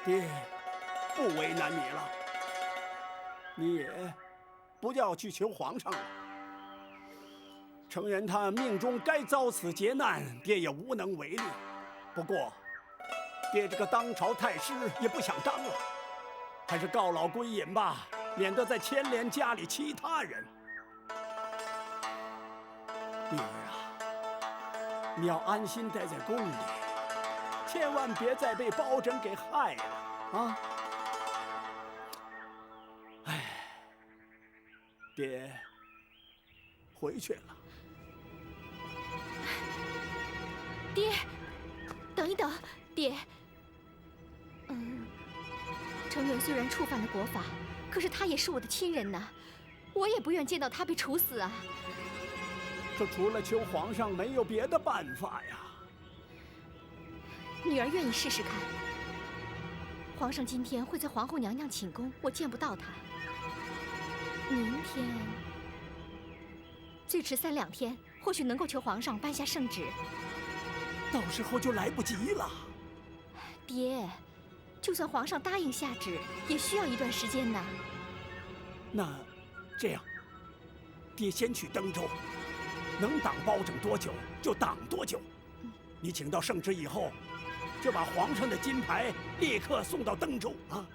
[SPEAKER 13] 爹，不为难你了。你也不要去求皇上了。程元他命中该遭此劫难，爹也无能为力。不过，爹这个当朝太师也不想当了，还是告老归隐吧，免得再牵连家里其他人。女儿啊，你要安心待在宫里，千万别再被包拯给害了啊！哎，爹回去了。
[SPEAKER 4] 爹，等一等，爹。程元虽然触犯了国法，可是他也是我的亲人呐，我也不愿见到他被处死啊。
[SPEAKER 13] 这除了求皇上，没有别的办法呀。
[SPEAKER 4] 女儿愿意试试看。皇上今天会在皇后娘娘寝宫，我见不到他。明天，最迟3-2天，或许能够求皇上颁下圣旨。
[SPEAKER 13] 到时候就来不及了。
[SPEAKER 4] 爹，就算皇上答应下旨，也需要一段时间呢。
[SPEAKER 13] 那，这样，爹先去登州，能挡包拯多久就挡多久。你请到圣旨以后，就把皇上的金牌立刻送到登州啊。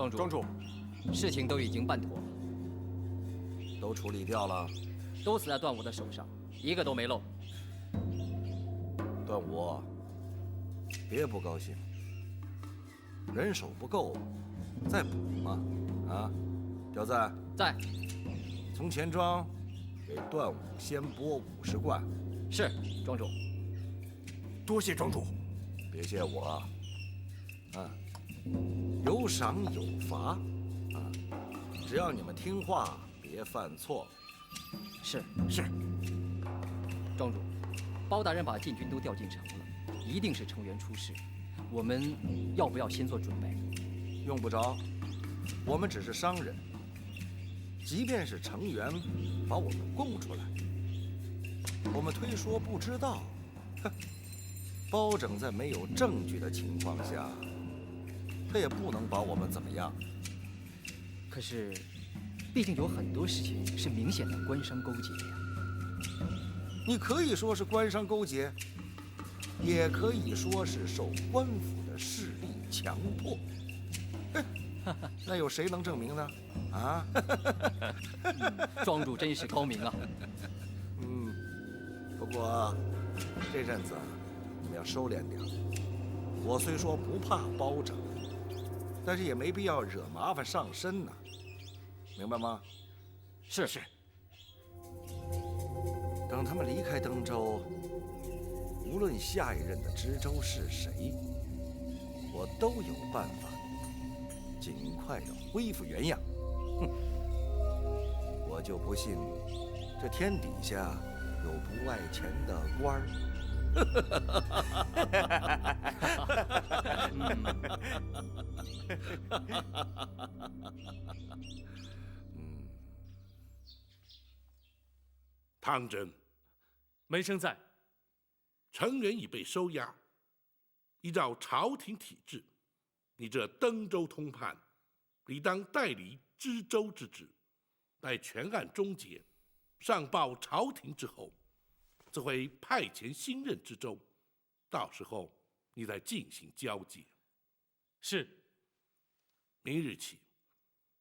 [SPEAKER 11] 庄主，事情都已经办妥了，
[SPEAKER 10] 都处理掉了，
[SPEAKER 11] 都死在段武的手上，一个都没漏。
[SPEAKER 10] 段武，别不高兴，人手不够，再补嘛。啊，刁赞
[SPEAKER 11] 在。
[SPEAKER 10] 从钱庄给段武先拨50贯。
[SPEAKER 11] 是，庄主。
[SPEAKER 13] 多谢庄主。
[SPEAKER 10] 别谢我。啊。有赏有罚，啊，只要你们听话，别犯错。
[SPEAKER 11] 是。庄主，包大人把禁军都调进城了，一定是程元出事。我们要不要先做准备？
[SPEAKER 10] 用不着，我们只是商人。即便是程元把我们供出来，我们推说不知道。哼，包拯在没有证据的情况下，他也不能把我们怎么样。
[SPEAKER 11] 可是，毕竟有很多事情是明显的官商勾结呀。
[SPEAKER 10] 你可以说是官商勾结，也可以说是受官府的势力强迫。那有谁能证明呢？啊？
[SPEAKER 11] 庄主真是高明啊。
[SPEAKER 10] 不过这阵子你们要收敛点。我虽说不怕包拯，但是也没必要惹麻烦上身呐，明白吗？
[SPEAKER 11] 是。
[SPEAKER 10] 等他们离开登州，无论下一任的知州是谁，我都有办法尽快的恢复原样。哼，我就不信这天底下有不爱钱的官儿。
[SPEAKER 7] 汤真，
[SPEAKER 2] 门生在。
[SPEAKER 7] 程元已被收押，依照朝廷体制，你这登州通判，理当代理知州之职，待全案终结，上报朝廷之后，则会派遣新任知州，到时候你再进行交接。
[SPEAKER 2] 是。
[SPEAKER 7] 明日起，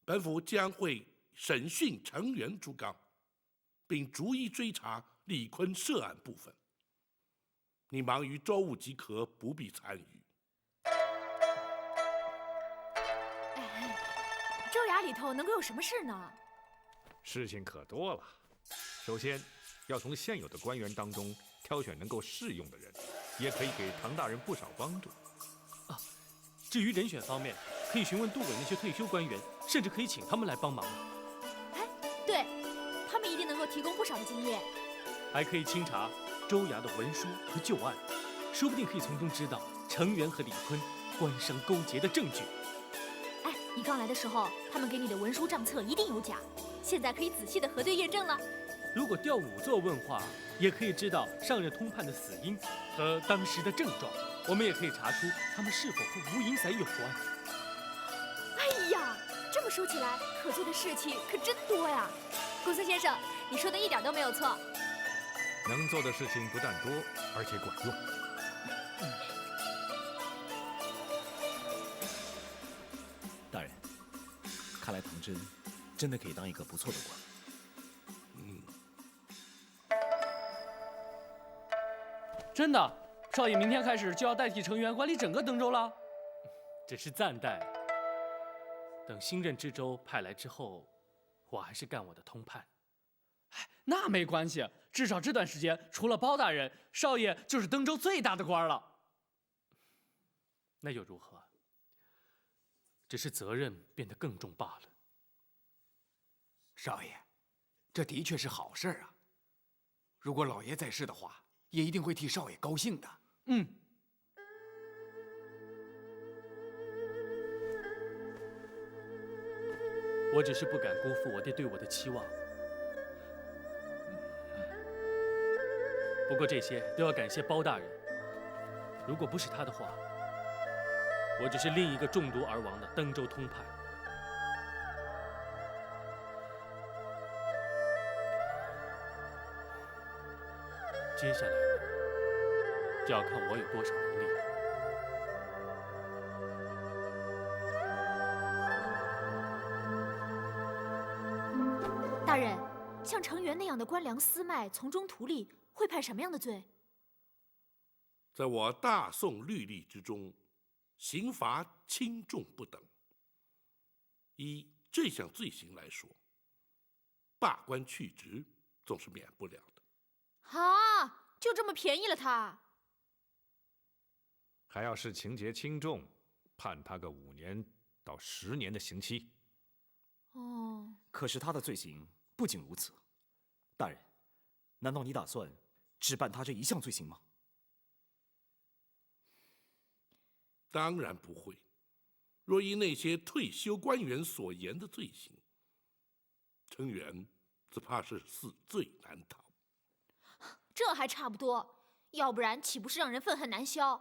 [SPEAKER 7] 本府将会审讯程元、朱刚，并逐一追查李坤涉案部分。你忙于州务即可，不必参与。
[SPEAKER 4] 州衙里头能够有什么事呢？
[SPEAKER 8] 事情可多了。首先，要从现有的官员当中挑选能够适用的人，也可以给唐大人不少帮助。
[SPEAKER 2] 至于人选方面，可以询问杜委那些退休官员，甚至可以请他们来帮忙。
[SPEAKER 4] 对，他们一定能够提供不少的经验。
[SPEAKER 2] 还可以清查州衙的文书和旧案，说不定可以从中知道程元和李坤官商勾结的证据。
[SPEAKER 4] 你刚来的时候，他们给你的文书账册一定有假，现在可以仔细的核对验证了。
[SPEAKER 2] 如果调仵作问话，也可以知道上任通判的死因和当时的症状，我们也可以查出他们是否和吴银散有关。
[SPEAKER 4] 哎呀，这么说起来，可做的事情可真多呀！公孙先生，你说的一点都没有错。
[SPEAKER 8] 能做的事情不但多，而且管用。
[SPEAKER 1] 大人，看来唐真真的可以当一个不错的官。
[SPEAKER 14] 真的，少爷明天开始就要代替程元管理整个登州了。
[SPEAKER 2] 只是暂代，等新任知州派来之后，我还是干我的通判。那没关系，至少这段时间，除了包大人，少爷就是登州最大的官了。那又如何？只是责任变得更重罢了。
[SPEAKER 5] 少爷，这的确是好事啊。如果老爷在世的话，也一定会替少爷高兴的。
[SPEAKER 2] 嗯。我只是不敢辜负我爹对我的期望。不过这些都要感谢包大人，如果不是他的话，我只是另一个中毒而亡的登州通判。接下来呢，就要看我有多少能力了。
[SPEAKER 4] 大人，像程元那样的官僚私卖、从中图利，会判什么样的罪？
[SPEAKER 7] 在我大宋律例之中，刑罚轻重不等。依这项罪行来说，罢官去职总是免不了的。
[SPEAKER 4] 啊，就这么便宜了他？
[SPEAKER 8] 还要是情节轻重，判他个5年到10年的刑期。
[SPEAKER 4] 哦。
[SPEAKER 1] 可是他的罪行不仅如此，大人，难道你打算只办他这一项罪行吗？
[SPEAKER 7] 当然不会。若依那些退休官员所言的罪行，程元只怕是死罪难逃。
[SPEAKER 4] 这还差不多，要不然岂不是让人愤恨难消？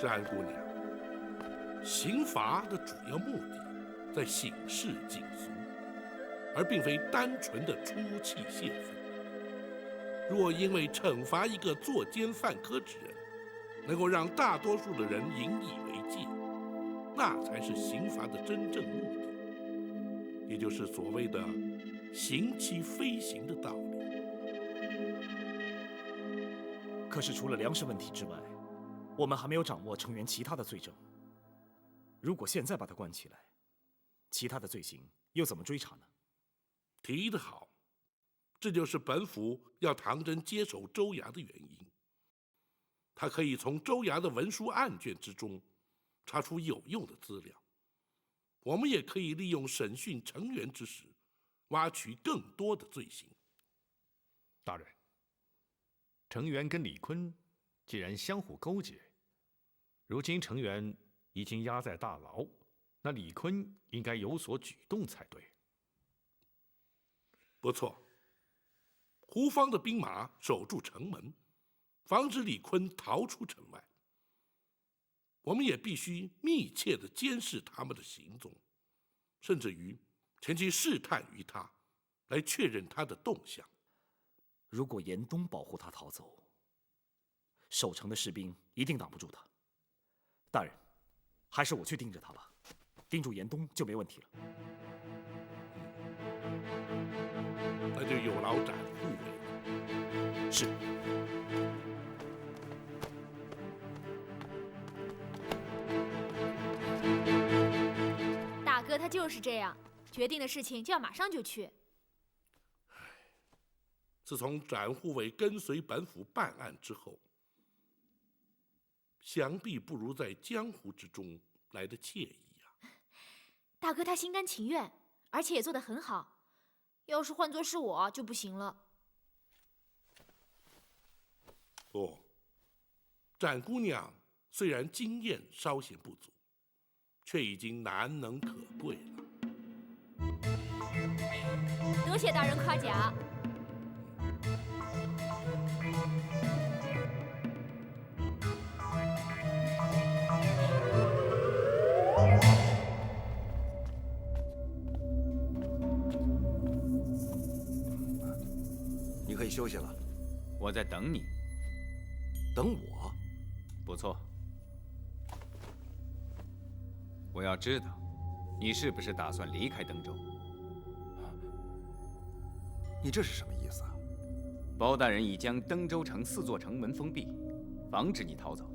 [SPEAKER 7] 詹姑娘，刑罚的主要目的在醒世警俗，而并非单纯的出气泄愤。若因为惩罚一个作奸犯科之人，能够让大多数的人引以为戒，那才是刑罚的真正目的，也就是所谓的刑期非刑的道理。
[SPEAKER 1] 可是除了粮食问题之外，我们还没有掌握程元其他的罪证。如果现在把他关起来，其他的罪行又怎么追查呢？
[SPEAKER 7] 提得好，这就是本府要唐真接手州衙的原因。他可以从州衙的文书案卷之中查出有用的资料，我们也可以利用审讯程元之时，挖取更多的罪行。
[SPEAKER 8] 大人，程元跟李坤既然相互勾结，如今程元已经押在大牢，那李坤应该有所举动才对。
[SPEAKER 7] 不错，胡方的兵马守住城门，防止李坤逃出城外。我们也必须密切地监视他们的行踪，甚至于前去试探于他，来确认他的动向。
[SPEAKER 1] 如果严冬保护他逃走，守城的士兵一定挡不住他。大人，还是我去盯着他吧，盯住严冬就没问题了。
[SPEAKER 7] 那就有劳展护卫。
[SPEAKER 1] 是。
[SPEAKER 4] 大哥他就是这样，决定的事情就要马上就去。
[SPEAKER 7] 自从展护卫跟随本府办案之后，想必不如在江湖之中来得惬意啊。
[SPEAKER 4] 大哥他心甘情愿，而且也做得很好。要是换作是我就不行了。
[SPEAKER 7] 哦，展姑娘虽然经验稍显不足，却已经难能可贵了。
[SPEAKER 4] 多谢大人夸奖。
[SPEAKER 10] 你可以休息了。
[SPEAKER 12] 我在等你。
[SPEAKER 10] 等我？
[SPEAKER 12] 不错。我要知道，你是不是打算离开登州？
[SPEAKER 10] 你这是什么意思啊？
[SPEAKER 12] 包大人已将登州城4座城门封闭，防止你逃走。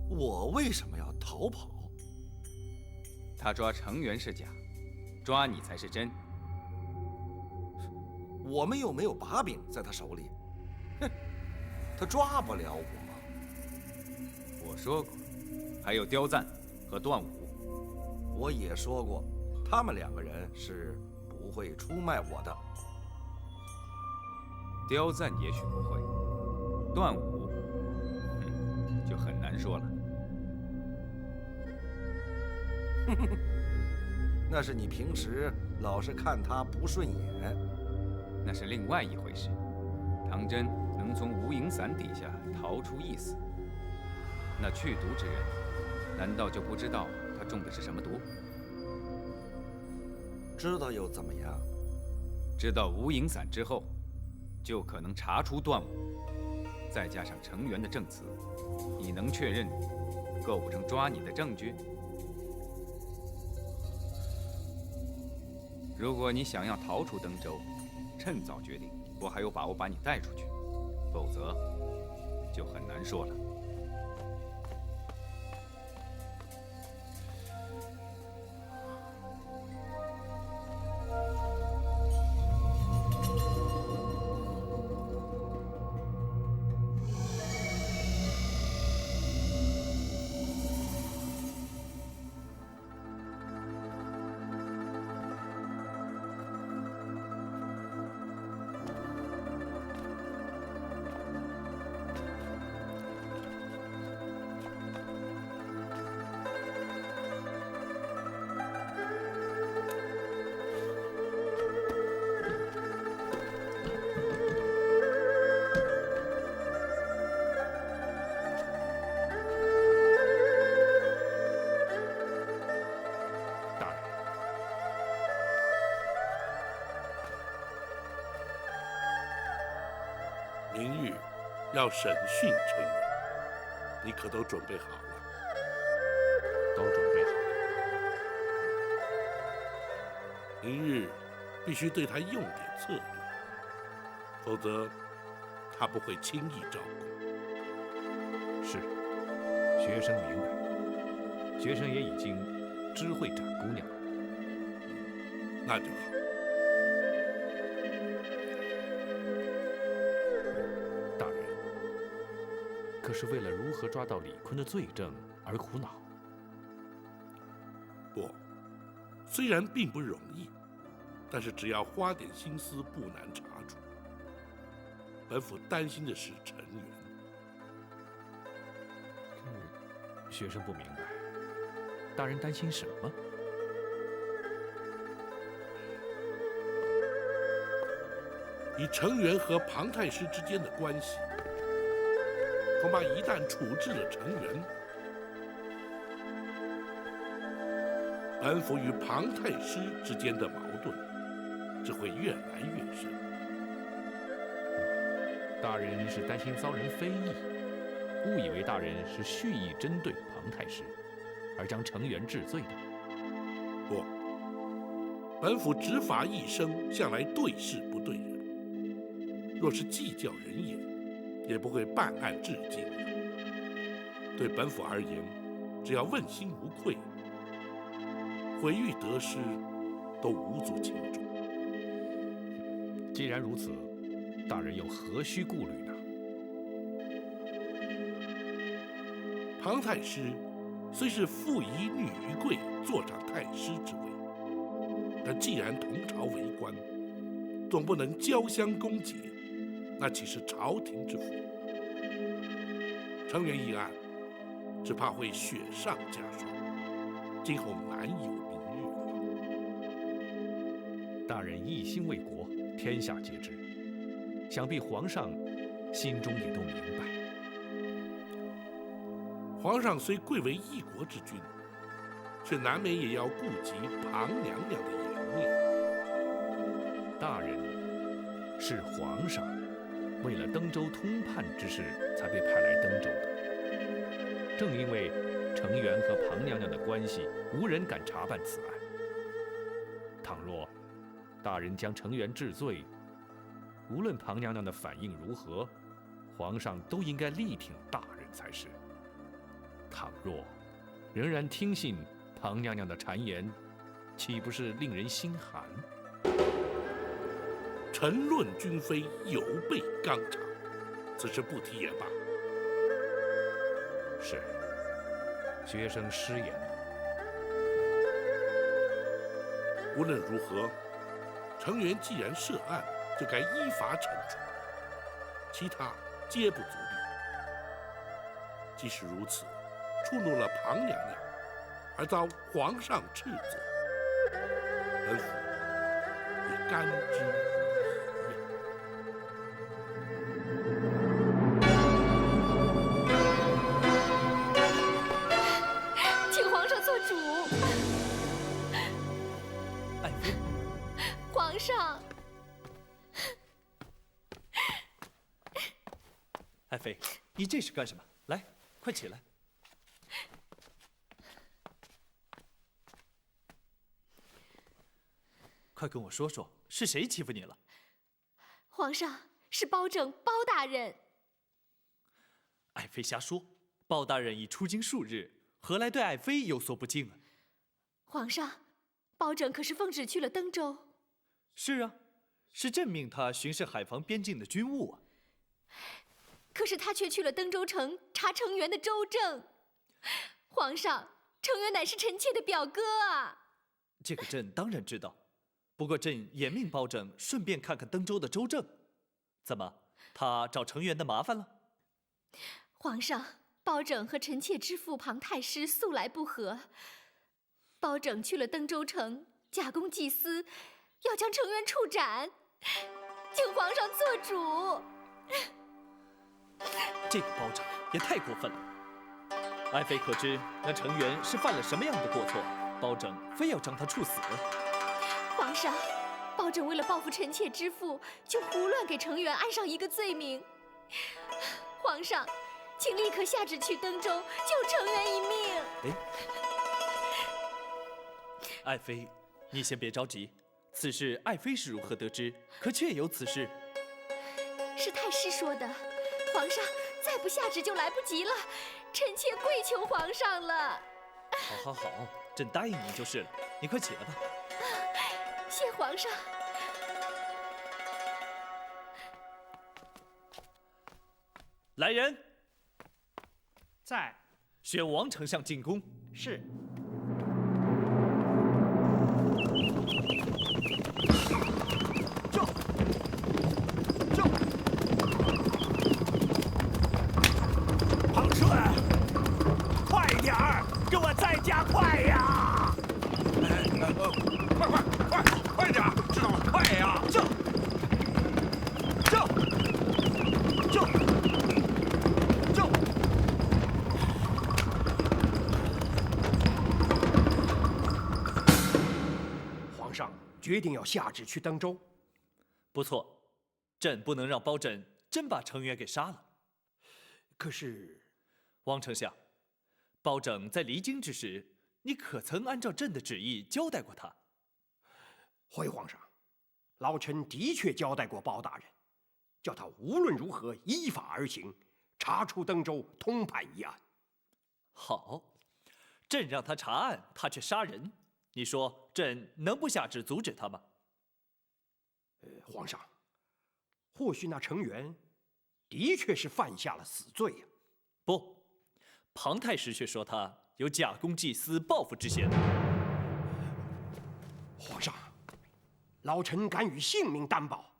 [SPEAKER 10] 我为什么要逃跑？
[SPEAKER 12] 他抓程元是假，抓你才是真。
[SPEAKER 10] 我们又没有把柄在他手里，哼，他抓不了我。
[SPEAKER 12] 我说过，还有刁赞和段武。
[SPEAKER 10] 我也说过，他们2个人是不会出卖我的。
[SPEAKER 12] 刁赞也许不会，段武，就很难说了。
[SPEAKER 10] 那是你平时老是看他不顺眼，
[SPEAKER 12] 那是另外一回事。唐真能从无影伞底下逃出一死，那去毒之人，难道就不知道他中的是什么毒？
[SPEAKER 10] 知道又怎么样？
[SPEAKER 12] 知道无影伞之后，就可能查出段武，再加上程元的证词，你能确认构不成抓你的证据？如果你想要逃出登州，趁早决定，我还有把握把你带出去，否则就很难说了。
[SPEAKER 7] 明日要审讯程元，你可都准备好了？
[SPEAKER 8] 都准备好了。
[SPEAKER 7] 明日必须对他用点策略，否则他不会轻易照顾。
[SPEAKER 8] 是，学生明白，学生也已经知会展姑娘了。
[SPEAKER 7] 那就好。
[SPEAKER 8] 大人，可是为了如何抓到李坤的罪证而苦恼。
[SPEAKER 7] 不，虽然并不容易，但是只要花点心思，不难查出。本府担心的是程元。
[SPEAKER 8] 学生不明白，大人担心什么？
[SPEAKER 7] 以程元和庞太师之间的关系，恐怕一旦处置了程元，本府与庞太师之间的矛盾只会越来越深。
[SPEAKER 8] 大人是担心遭人非议，误以为大人是蓄意针对庞太师，而将程元治罪的。
[SPEAKER 7] 不，本府执法一生，向来对事不对人。若是计较人言，也不会办案至今。对本府而言，只要问心无愧，毁誉得失都无足轻重。
[SPEAKER 8] 既然如此，大人又何须顾虑呢？
[SPEAKER 7] 庞太师虽是父以女于贵，坐上太师之位，但既然同朝为官，总不能交相攻讦，那岂是朝廷之福？程元一案，只怕会雪上加霜，今后难有明日了。
[SPEAKER 8] 大人一心为国，天下皆知，想必皇上心中也都明白。
[SPEAKER 7] 皇上虽贵为一国之君，却难免也要顾及庞娘娘的颜面。
[SPEAKER 8] 大人是皇上为了登州通判之事才被派来登州的。正因为程元和庞娘娘的关系，无人敢查办此案。倘若大人将程元治罪，无论庞娘娘的反应如何，皇上都应该力挺大人才是。倘若仍然听信唐娘娘的谗言，岂不是令人心寒？
[SPEAKER 7] 臣论君妃有悖纲常，此事不提也罢。
[SPEAKER 8] 是，学生失言了。
[SPEAKER 7] 无论如何，成员既然涉案，就该依法惩处，其他皆不足虑。即使如此，触怒了庞娘娘，而遭皇上斥责，本府也甘之如饴。
[SPEAKER 4] 请皇上做主。
[SPEAKER 2] 爱妃，
[SPEAKER 4] 皇上，
[SPEAKER 2] 爱妃，你这是干什么？来，快起来。快跟我说说，是谁欺负你了？
[SPEAKER 4] 皇上，是包拯包大人。
[SPEAKER 2] 爱妃瞎说，包大人已出京数日，何来对爱妃有所不敬啊？
[SPEAKER 4] 皇上，包拯可是奉旨去了登州。
[SPEAKER 2] 是啊，是朕命他巡视海防边境的军务啊。
[SPEAKER 4] 可是他却去了登州城查成员的州政。皇上，成员乃是臣妾的表哥啊。
[SPEAKER 2] 这个朕当然知道，不过朕也命包拯顺便看看登州的州政。怎么，他找成员的麻烦了？
[SPEAKER 4] 皇上，包拯和臣妾之父庞太师素来不和。包拯去了登州城，假公济私，要将成员处斩，请皇上做主。
[SPEAKER 2] 这个包拯也太过分了。爱妃可知那成员是犯了什么样的过错，包拯非要将他处死？
[SPEAKER 4] 皇上，包拯为了报复臣妾之父，就胡乱给成员安上一个罪名。皇上，请立刻下旨去登州，救成员一命。
[SPEAKER 2] 爱妃，你先别着急，此事爱妃是如何得知？可确有此事？
[SPEAKER 4] 是太师说的。皇上，再不下旨就来不及了，臣妾跪求皇上了。
[SPEAKER 2] 好，朕答应你就是了。你快起来吧。
[SPEAKER 4] 谢皇上。
[SPEAKER 2] 来人，
[SPEAKER 14] 在。
[SPEAKER 2] 宣王丞相进宫。
[SPEAKER 14] 是。
[SPEAKER 13] 庞顺，快点儿，给我再加快呀！
[SPEAKER 10] 快点儿，知道吗？快呀！
[SPEAKER 13] 就！
[SPEAKER 5] 皇上决定要下旨去登州。
[SPEAKER 2] 不错，朕不能让包拯真把成员给杀了。
[SPEAKER 5] 可是，
[SPEAKER 2] 王丞相，包拯在离京之时，你可曾按照朕的旨意交代过他？
[SPEAKER 5] 回皇上，老臣的确交代过包大人，叫他无论如何依法而行，查出登州，通判一案。
[SPEAKER 2] 好，朕让他查案，他却杀人，你说朕能不下旨阻止他吗？
[SPEAKER 5] 皇上，或许那成员的确是犯下了死罪呀。
[SPEAKER 2] 不，庞太师却说他有假公济私、报复之嫌。
[SPEAKER 5] 皇上，老臣敢与性命担保，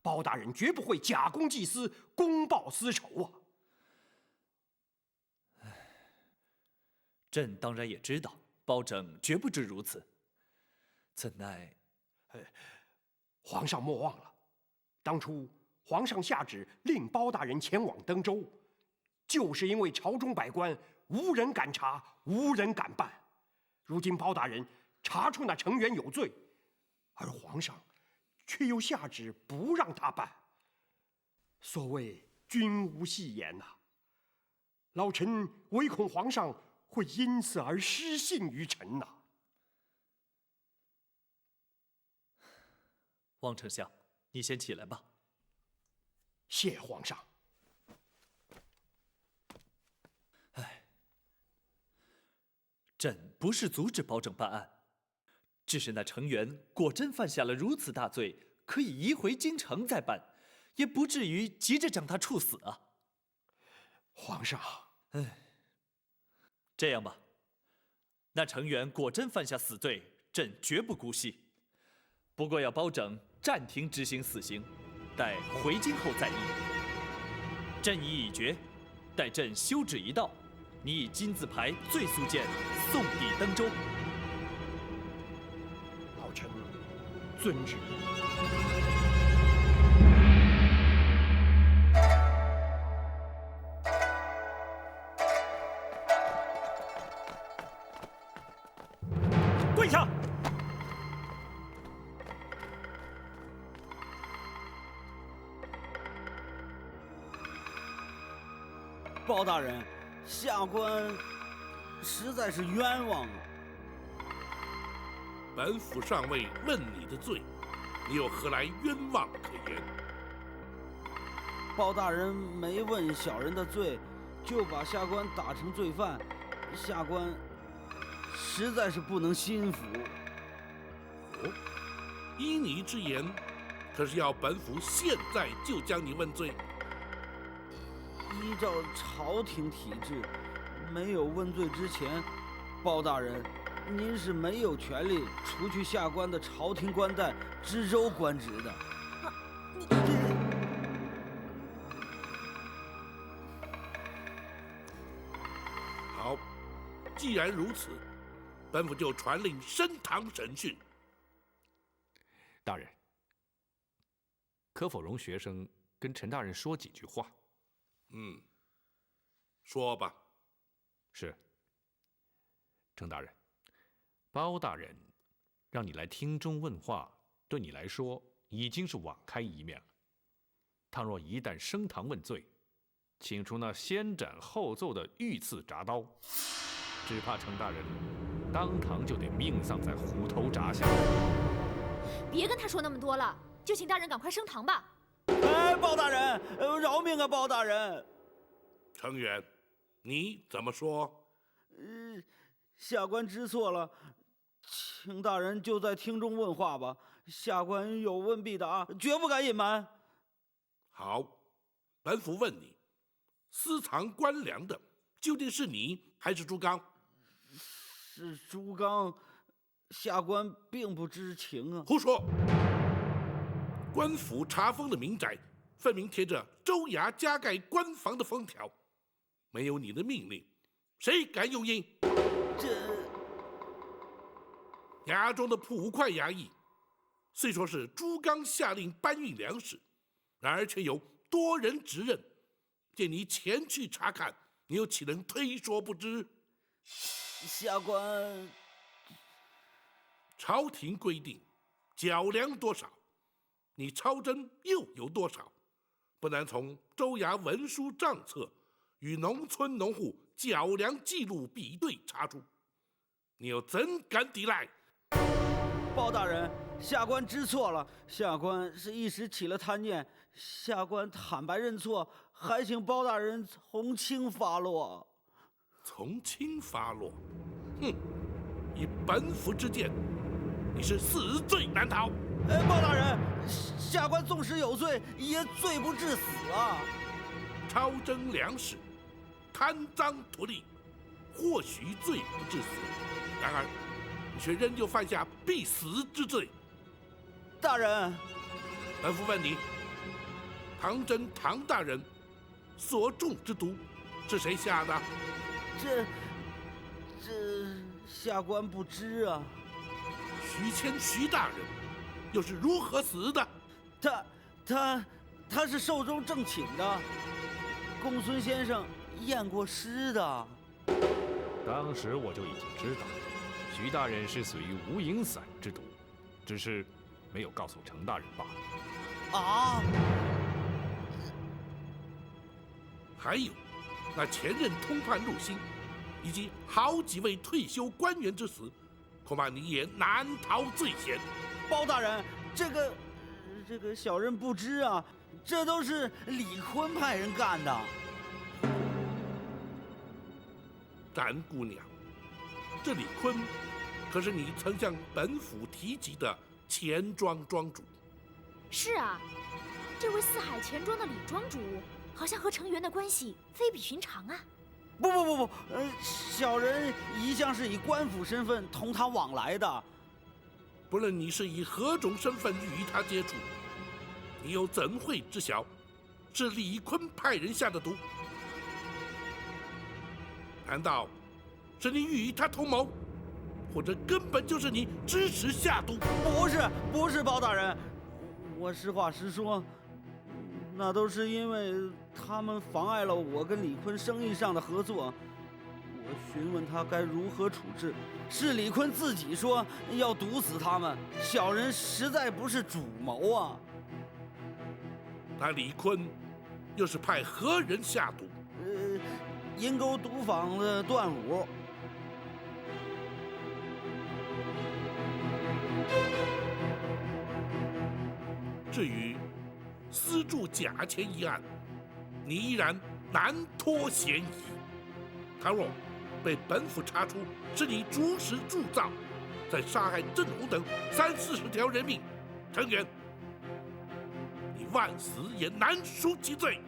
[SPEAKER 5] 包大人绝不会假公济私、公报私仇啊！
[SPEAKER 2] 朕当然也知道，包拯绝不至如此，怎奈……
[SPEAKER 5] 皇上莫忘了，当初皇上下旨令包大人前往登州，就是因为朝中百官无人敢查，无人敢办。如今包大人查出那成员有罪，而皇上却又下旨不让他办。所谓君无戏言呐，老臣唯恐皇上会因此而失信于臣呐。
[SPEAKER 2] 王丞相，你先起来吧。
[SPEAKER 5] 谢皇上。
[SPEAKER 2] 朕
[SPEAKER 15] 不是阻止包拯办案，只是那程元果真犯下了如此大罪，可以移回京城再办，也不至于急着将他处死啊。
[SPEAKER 5] 皇上，
[SPEAKER 15] 这样吧，那程元果真犯下死罪，朕绝不姑息。不过要包拯暂停执行死刑，待回京后再议。朕意已决，待朕修旨一道，你以金字牌醉素剑送抵登州。
[SPEAKER 5] 老臣遵旨。
[SPEAKER 15] 跪下！
[SPEAKER 6] 包大人，下官实在是冤枉啊！
[SPEAKER 7] 本府尚未问你的罪，你又何来冤枉可言？
[SPEAKER 6] 包大人没问小人的罪，就把下官打成罪犯，下官实在是不能心服。
[SPEAKER 7] 哦，依你之言，可是要本府现在就将你问罪？
[SPEAKER 6] 依照朝廷体制，没有问罪之前，包大人，您是没有权利除去下官的朝廷官带、知州官职的。
[SPEAKER 7] 好，既然如此，本府就传令升堂审讯。
[SPEAKER 8] 大人，可否容学生跟陈大人说几句话？
[SPEAKER 7] 说吧。
[SPEAKER 8] 是。程大人，包大人让你来厅中问话，对你来说已经是网开一面了。倘若一旦升堂问罪，请出那先斩后奏的御赐铡刀，只怕程大人当堂就得命丧在虎头铡下。
[SPEAKER 4] 别跟他说那么多了，就请大人赶快升堂吧。
[SPEAKER 6] 哎，包大人，饶命啊，包大人！
[SPEAKER 7] 程元，你怎么说？
[SPEAKER 6] 下官知错了，请大人就在厅中问话吧。下官有问必答，绝不敢隐瞒。
[SPEAKER 7] 好，本府问你，私藏官粮的究竟是你还是朱刚？
[SPEAKER 6] 是朱刚，下官并不知情啊。
[SPEAKER 7] 胡说！官府查封的民宅，分明贴着州衙加盖官房的封条，没有你的命令，谁敢用印？衙中的捕快衙役，虽说是朱刚下令搬运粮食，然而却有多人指认。见你前去查看，你又岂能推说不知？
[SPEAKER 6] 下官，
[SPEAKER 7] 朝廷规定，缴粮多少，你抄征又有多少，不难从州衙文书账册与农村农户缴粮记录比对查出，你又怎敢抵赖？
[SPEAKER 6] 包大人，下官知错了，下官是一时起了贪念，下官坦白认错，还请包大人从轻发落。
[SPEAKER 7] 从轻发落？哼！以本府之见，你是死罪难逃。
[SPEAKER 6] 包大人，下官纵使有罪，也罪不至死啊！
[SPEAKER 7] 超征粮食，贪赃图利，或许罪不至死，然而你却仍旧犯下必死之罪。
[SPEAKER 6] 大人，
[SPEAKER 7] 本府问你，唐真唐大人所中之毒是谁下的？
[SPEAKER 6] 这下官不知啊。
[SPEAKER 7] 徐谦徐大人又是如何死的？
[SPEAKER 6] 他是寿终正寝的，公孙先生验过尸的。
[SPEAKER 8] 当时我就已经知道，徐大人是死于无影散之毒，只是没有告诉程大人罢了。
[SPEAKER 6] 啊！
[SPEAKER 7] 还有，那前任通判陆星，以及好几位退休官员之死，恐怕你也难逃罪嫌。
[SPEAKER 6] 包大人，这个小人不知啊，这都是李坤派人干的。
[SPEAKER 7] 展姑娘，这李坤，可是你曾向本府提及的钱庄庄主。
[SPEAKER 4] 是啊，这位四海钱庄的李庄主，好像和程元的关系非比寻常啊。
[SPEAKER 6] 不，小人一向是以官府身份同他往来的。
[SPEAKER 7] 不论你是以何种身份与他接触，你又怎会知晓是李坤派人下的毒？难道是你与他同谋，或者根本就是你支持下毒？
[SPEAKER 6] 不是，包大人，我实话实说，那都是因为他们妨碍了我跟李坤生意上的合作。我询问他该如何处置，是李坤自己说要毒死他们，小人实在不是主谋啊。
[SPEAKER 7] 那李坤又是派何人下毒？
[SPEAKER 6] 银沟毒坊的段武。
[SPEAKER 7] 至于私铸假钱一案，你依然难脱嫌疑。倘若被本府查出是你主使铸造，再杀害郑红等30-40条人命，程元，你万死也难赎其罪。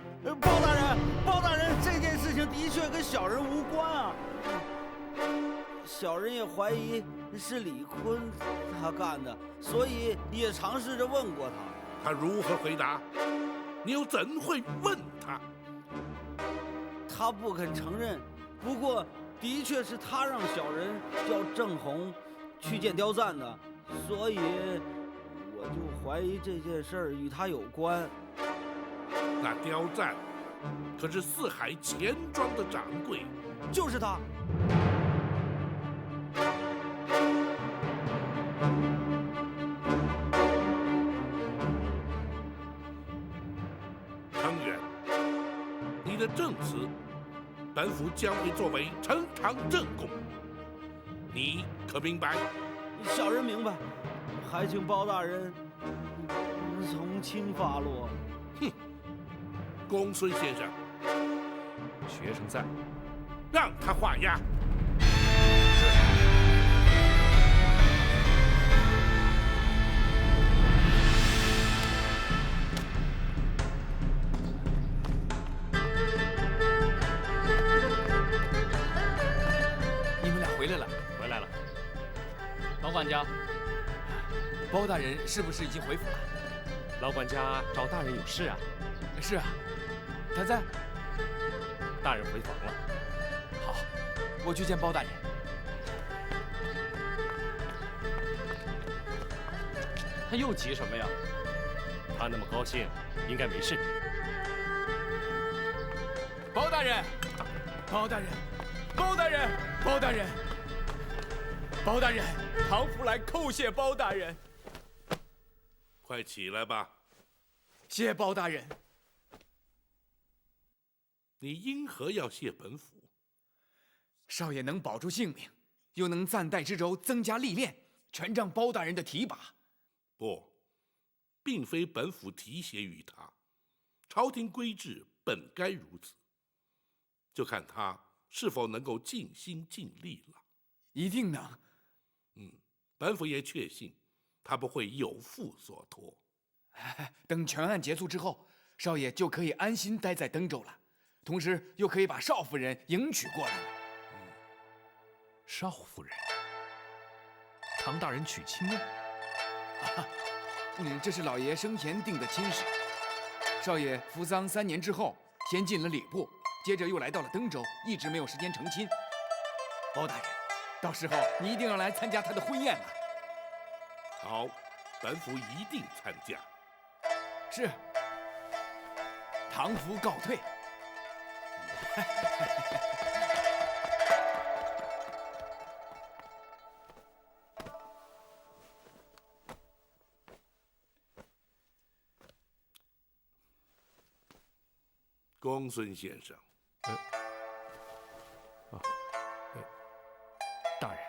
[SPEAKER 6] 包大人，这件事情的确跟小人无关啊。小人也怀疑是李坤他干的，所以也尝试着问过他。
[SPEAKER 7] 他如何回答？你又怎会问他？
[SPEAKER 6] 他不肯承认。不过，的确是他让小人叫郑红去见刁赞的，所以我就怀疑这件事儿与他有关。
[SPEAKER 7] 那刁赞可是四海钱庄的掌柜，
[SPEAKER 6] 就是他。
[SPEAKER 7] 程远，你的证词，本府将会作为呈堂证供，你可明白？
[SPEAKER 6] 小人明白，还请包大人从轻发落。
[SPEAKER 7] 哼，公孙先生，
[SPEAKER 8] 学生在，
[SPEAKER 7] 让他画押。
[SPEAKER 16] 你们俩回来了，
[SPEAKER 2] 回来了。老管家，
[SPEAKER 16] 包大人是不是已经回府了？
[SPEAKER 9] 老管家找大人有事啊？
[SPEAKER 16] 是啊，他在。
[SPEAKER 9] 大人回房了。
[SPEAKER 16] 好，我去见包大人。
[SPEAKER 9] 他又急什么呀？他那么高兴，应该没事。
[SPEAKER 16] 包大人，包大人，包大人，包大人，包大人，唐福来叩谢包大人。
[SPEAKER 7] 快起来吧！
[SPEAKER 16] 谢包大人。
[SPEAKER 7] 你因何要谢本府？
[SPEAKER 16] 少爷能保住性命，又能暂代之州增加历练，全仗包大人的提拔。
[SPEAKER 7] 不，并非本府提携于他，朝廷规制本该如此，就看他是否能够尽心尽力了。
[SPEAKER 16] 一定能。
[SPEAKER 7] 本府也确信他不会有负所托。
[SPEAKER 16] 等全案结束之后，少爷就可以安心待在登州了，同时又可以把少夫人迎娶过来了。
[SPEAKER 8] 少夫人，唐大人娶亲了？
[SPEAKER 16] 这是老爷生前定的亲事。少爷服丧3年之后，先进了礼部，接着又来到了登州，一直没有时间成亲。包大人，到时候你一定要来参加他的婚宴了。
[SPEAKER 7] 好，本府一定参加。
[SPEAKER 16] 是。唐服告退。
[SPEAKER 7] 公孙先生，
[SPEAKER 8] 大人，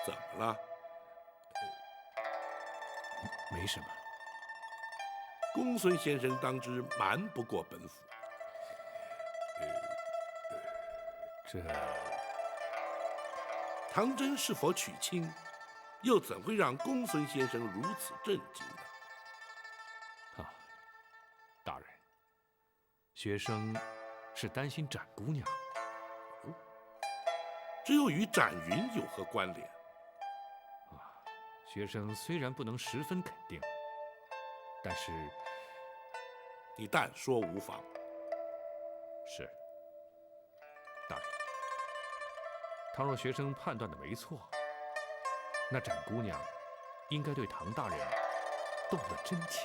[SPEAKER 7] 怎么了？
[SPEAKER 8] 没什么。
[SPEAKER 7] 公孙先生当知瞒不过本府。唐真是否娶亲，又怎会让公孙先生如此震惊呢？
[SPEAKER 8] 大人，学生是担心展姑娘。
[SPEAKER 7] 这又与展云有何关联？
[SPEAKER 8] 学生虽然不能十分肯定，但是
[SPEAKER 7] 你但说无妨。
[SPEAKER 8] 是，大人。倘若学生判断的没错，那展姑娘应该对唐大人动了真情。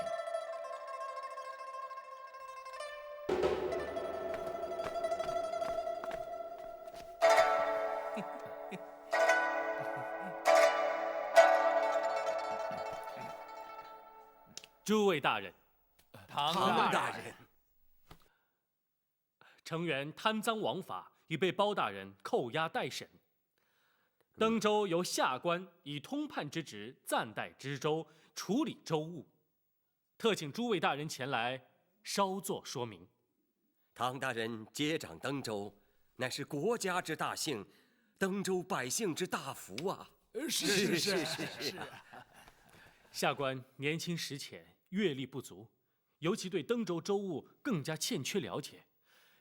[SPEAKER 2] 诸位大人，
[SPEAKER 11] 唐
[SPEAKER 3] 大人，
[SPEAKER 2] 成员贪赃枉法，已被包大人扣押待审。登州由下官以通判之职暂代知州，处理州务，特请诸位大人前来稍作说明。
[SPEAKER 3] 唐大人接掌登州，乃是国家之大幸，登州百姓之大福啊！
[SPEAKER 2] 是。下官年轻识浅，阅历不足，尤其对登州州务更加欠缺了解，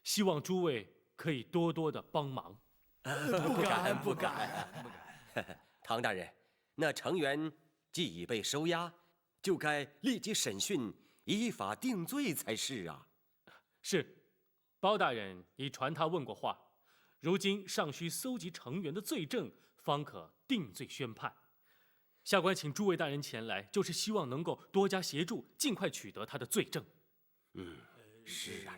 [SPEAKER 2] 希望诸位可以多多的帮忙。
[SPEAKER 3] 不敢。唐大人，那成员既已被收押，就该立即审讯，依法定罪才是啊。
[SPEAKER 2] 是，包大人已传他问过话，如今尚需搜集成员的罪证，方可定罪宣判。下官请诸位大人前来，就是希望能够多加协助，尽快取得他的罪证。
[SPEAKER 3] 是啊。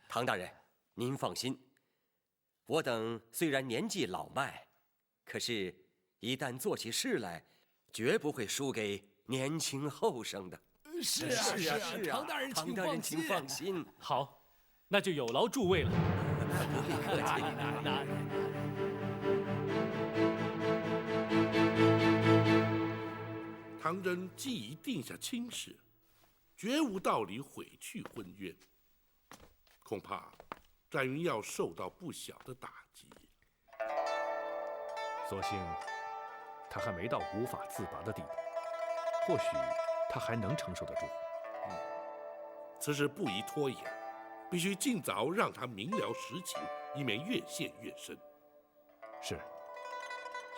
[SPEAKER 3] 唐大人，您放心，我等虽然年纪老迈，可是，一旦做起事来，绝不会输给年轻后生的。
[SPEAKER 10] 是啊，
[SPEAKER 3] 唐大人请放心。
[SPEAKER 2] 好，那就有劳诸位了。
[SPEAKER 3] 不必客气。
[SPEAKER 7] 唐真既已定下亲事，绝无道理毁去婚约，恐怕展云要受到不小的打击。
[SPEAKER 8] 所幸他还没到无法自拔的地步，或许他还能承受得住。
[SPEAKER 7] 此事不宜拖延，必须尽早让他明了实情，以免越陷越深。
[SPEAKER 8] 是，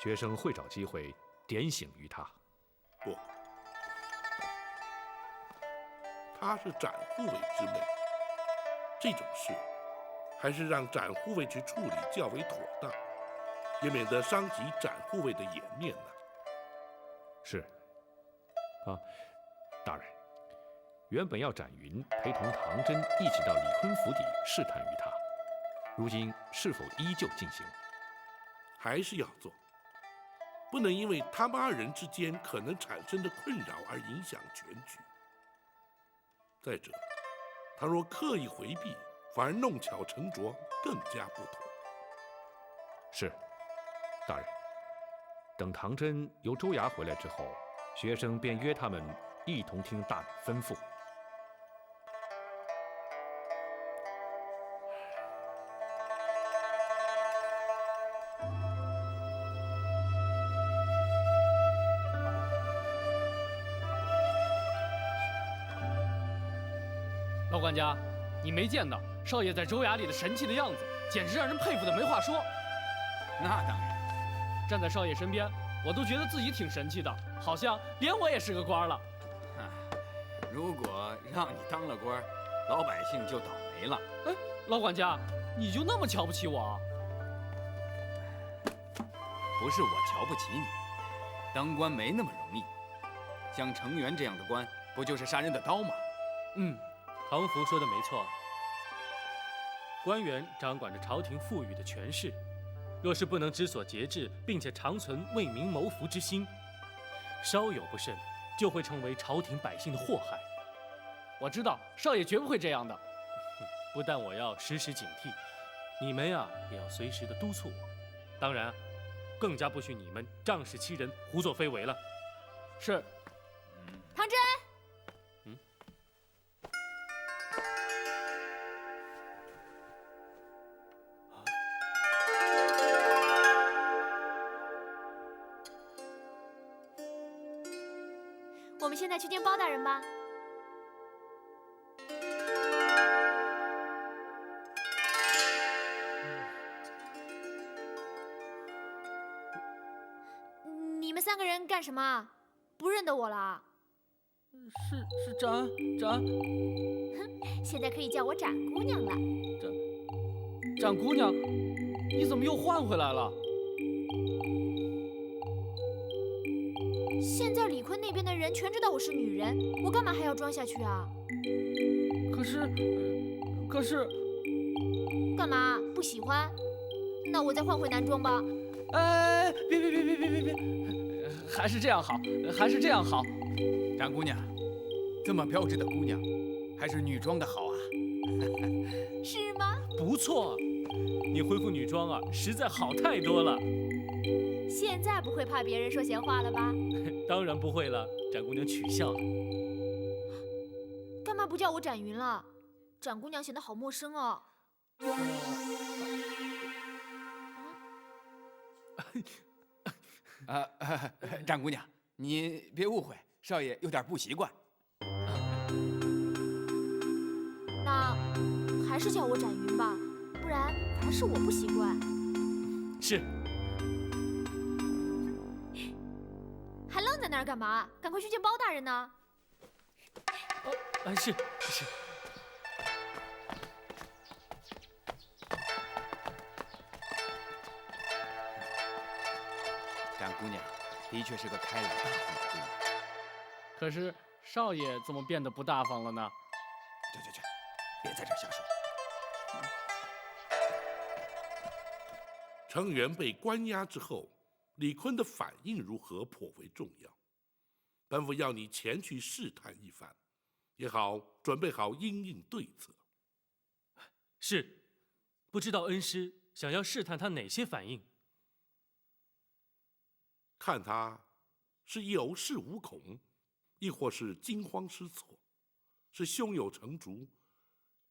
[SPEAKER 8] 学生会找机会点醒于他。
[SPEAKER 7] 不，她是展护卫之妹，这种事还是让展护卫去处理较为妥当，也免得伤及展护卫的颜面呢。
[SPEAKER 8] 是，大人，原本要展云陪同唐真一起到李坤府邸试探于他，如今是否依旧进行？
[SPEAKER 7] 还是要做，不能因为他们二人之间可能产生的困扰而影响全局。再者，倘若刻意回避，反而弄巧成拙，更加不妥。
[SPEAKER 8] 是，大人。等唐真由州衙回来之后，学生便约他们一同听大人吩咐。
[SPEAKER 2] 老管家，你没见到少爷在州衙里的神气的样子，简直让人佩服的没话说。
[SPEAKER 16] 那当然，
[SPEAKER 2] 站在少爷身边，我都觉得自己挺神气的，好像连我也是个官了。
[SPEAKER 16] 如果让你当了官，老百姓就倒霉了。
[SPEAKER 2] 哎，老管家，你就那么瞧不起我？
[SPEAKER 16] 不是我瞧不起你，当官没那么容易。像程元这样的官，不就是杀人的刀吗？
[SPEAKER 2] 唐福说的没错，官员掌管着朝廷赋予的权势，若是不能知所节制，并且常存为民谋福之心，稍有不慎，就会成为朝廷百姓的祸害。我知道少爷绝不会这样的，不但我要时时警惕，你们呀也要随时的督促我。当然，更加不许你们仗势欺人、胡作非为了。是。
[SPEAKER 4] 唐真。们现在去见包大人吧。你们3个人干什么？不认得我了？
[SPEAKER 2] 是展。
[SPEAKER 4] 哼，现在可以叫我展姑娘了。
[SPEAKER 2] 展姑娘，你怎么又换回来了？
[SPEAKER 4] 现在李坤那边的人全知道我是女人，我干嘛还要装下去啊？
[SPEAKER 2] 可是，
[SPEAKER 4] 干嘛？不喜欢？那我再换回男装吧。
[SPEAKER 2] 哎，别，还是这样好。
[SPEAKER 16] 展姑娘，这么标致的姑娘，还是女装的好啊。
[SPEAKER 4] 是吗？
[SPEAKER 2] 不错，你恢复女装啊，实在好太多了。
[SPEAKER 4] 现在不会怕别人说闲话了吧？
[SPEAKER 2] 当然不会了，展姑娘取笑了。
[SPEAKER 4] 干嘛不叫我展云了？展姑娘显得好陌生哦。
[SPEAKER 16] 展姑娘，你别误会，少爷有点不习惯。
[SPEAKER 4] 那还是叫我展云吧，不然反而是我不习惯。
[SPEAKER 2] 是。
[SPEAKER 4] 还愣在那儿干嘛？赶快去见包大人呢！
[SPEAKER 2] 是。
[SPEAKER 16] 展姑娘的确是个开朗大方的姑娘。
[SPEAKER 2] 可是少爷怎么变得不大方了呢？
[SPEAKER 5] 去，别在这儿瞎说。
[SPEAKER 7] 程元被关押之后，李坤的反应如何颇为重要。本府要你前去试探一番，也好准备好因应对策。
[SPEAKER 2] 是，不知道恩师想要试探他哪些反应？
[SPEAKER 7] 看他是有恃无恐，亦或是惊慌失措，是胸有成竹，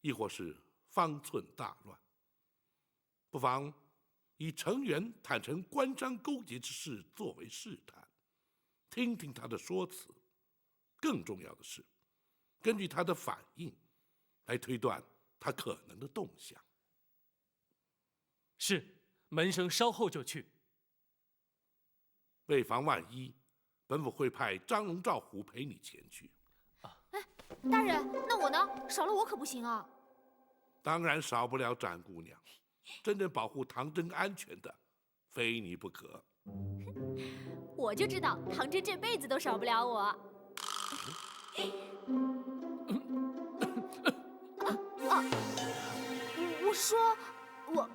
[SPEAKER 7] 亦或是方寸大乱。不妨以程元坦诚关张勾结之事作为试探，听听他的说辞。更重要的是，根据他的反应来推断他可能的动向。
[SPEAKER 2] 是，门生稍后就去。
[SPEAKER 7] 为防万一，本府会派张龙、赵虎陪你前去。
[SPEAKER 4] 哎，大人，那我呢？少了我可不行啊！
[SPEAKER 7] 当然少不了展姑娘，真正保护唐真安全的，非你不可。
[SPEAKER 4] 我就知道唐真这辈子都少不了我。我说，我。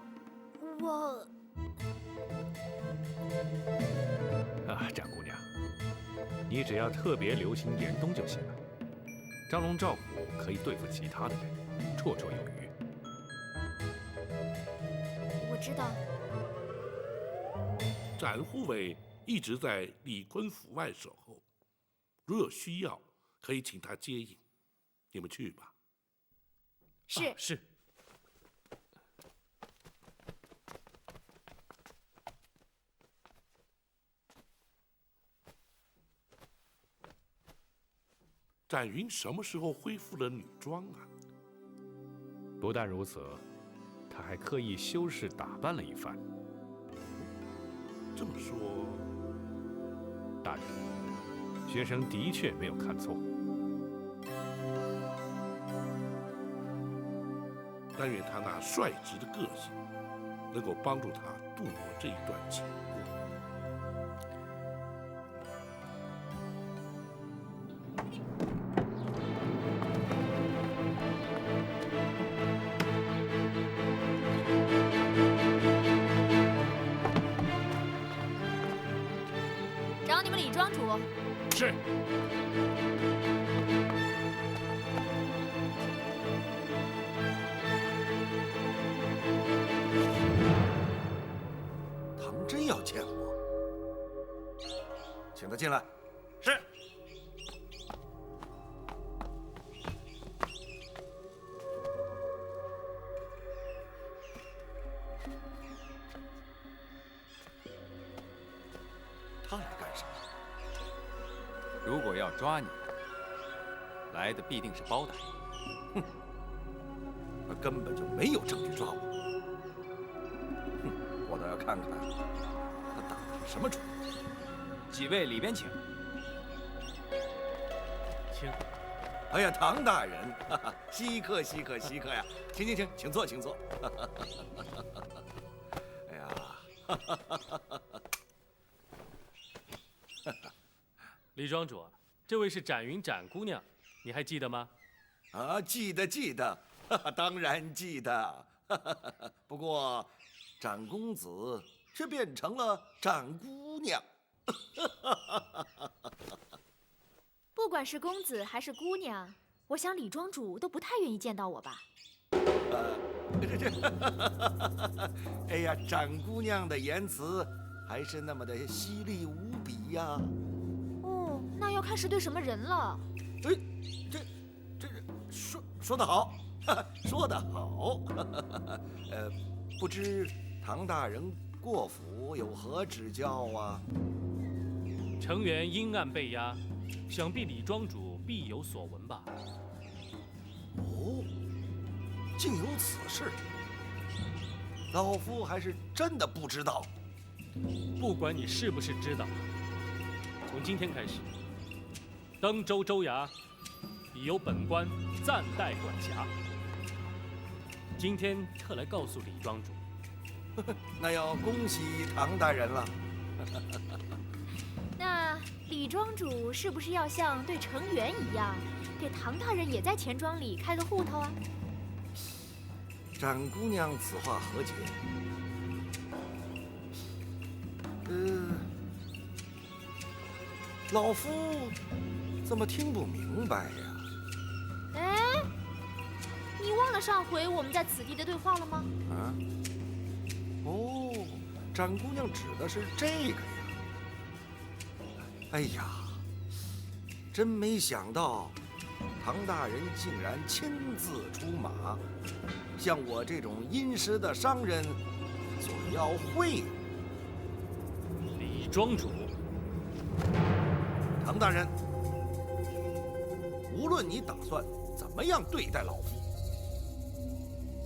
[SPEAKER 8] 展姑娘，你只要特别留心严冬就行了。张龙、赵虎可以对付其他的人，绰绰有余。
[SPEAKER 4] 我知道。
[SPEAKER 7] 展护卫一直在李坤府外守候，如有需要，可以请他接应。你们去吧。
[SPEAKER 4] 是。
[SPEAKER 2] 是。
[SPEAKER 7] 展云什么时候恢复了女装啊？
[SPEAKER 8] 不但如此，他还刻意修饰打扮了一番。
[SPEAKER 7] 这么说，
[SPEAKER 8] 大人，学生的确没有看错。
[SPEAKER 7] 但愿他那率直的个性，能够帮助他度过这一段情过。
[SPEAKER 4] 找你们李庄主。
[SPEAKER 7] 是。
[SPEAKER 10] 唐真要见我，请他进来。
[SPEAKER 7] 是。
[SPEAKER 10] 他来干什么？
[SPEAKER 12] 如果要抓你，来的必定是包大人。
[SPEAKER 10] 哼，他根本就没有证据抓我。哼，我倒要看看他打的什么主意。
[SPEAKER 12] 几位里边请。
[SPEAKER 2] 请。
[SPEAKER 10] 哎呀，唐大人，哈哈，稀客稀客稀客呀！请，请坐，请坐。哎呀，哈哈哈哈哈！
[SPEAKER 2] 李庄主，这位是展云展姑娘，你还记得吗？
[SPEAKER 10] 啊，记得，当然记得。不过，展公子却变成了展姑娘。
[SPEAKER 4] 不管是公子还是姑娘，我想李庄主都不太愿意见到我吧。
[SPEAKER 10] 哎呀，展姑娘的言辞还是那么的犀利无比呀。
[SPEAKER 4] 哦，那要看是对什么人了。
[SPEAKER 10] 哎，这说得好，说得好。不知唐大人过府有何指教啊？
[SPEAKER 2] 成员阴暗被压，想必李庄主必有所闻吧？
[SPEAKER 10] 哦，竟有此事，老夫还是真的不知道。
[SPEAKER 2] 不管你是不是知道，从今天开始，登州州衙已由本官暂代管辖。今天特来告诉李庄主，
[SPEAKER 10] 那要恭喜唐大人了。
[SPEAKER 4] 那李庄主是不是要像对程元一样，给唐大人也在钱庄里开个户头啊？
[SPEAKER 10] 展姑娘此话何解？老夫怎么听不明白呀？
[SPEAKER 4] 哎，你忘了上回我们在此地的对话了吗？
[SPEAKER 10] 啊？哦，展姑娘指的是这个呀。哎呀，真没想到，唐大人竟然亲自出马，向我这种殷实的商人索要贿赂。
[SPEAKER 2] 李庄主，
[SPEAKER 10] 唐大人，无论你打算怎么样对待老夫，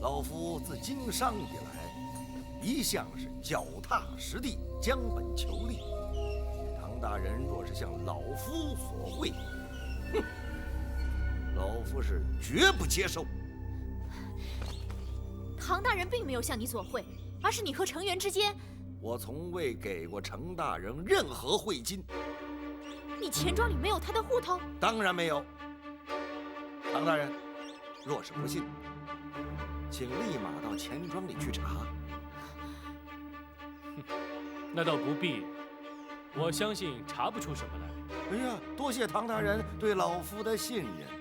[SPEAKER 10] 老夫自经商以来，一向是脚踏实地，将本求利。唐大人若是向老夫索贿，哼，老夫是绝不接受。
[SPEAKER 4] 唐大人并没有向你索贿，而是你和程元之间。
[SPEAKER 10] 我从未给过程大人任何贿金。
[SPEAKER 4] 你钱庄里没有他的户头？
[SPEAKER 10] 当然没有。唐大人，若是不信，请立马到钱庄里去查。
[SPEAKER 2] 那倒不必，我相信查不出什么来。
[SPEAKER 10] 哎呀，多谢唐大人对老夫的信任。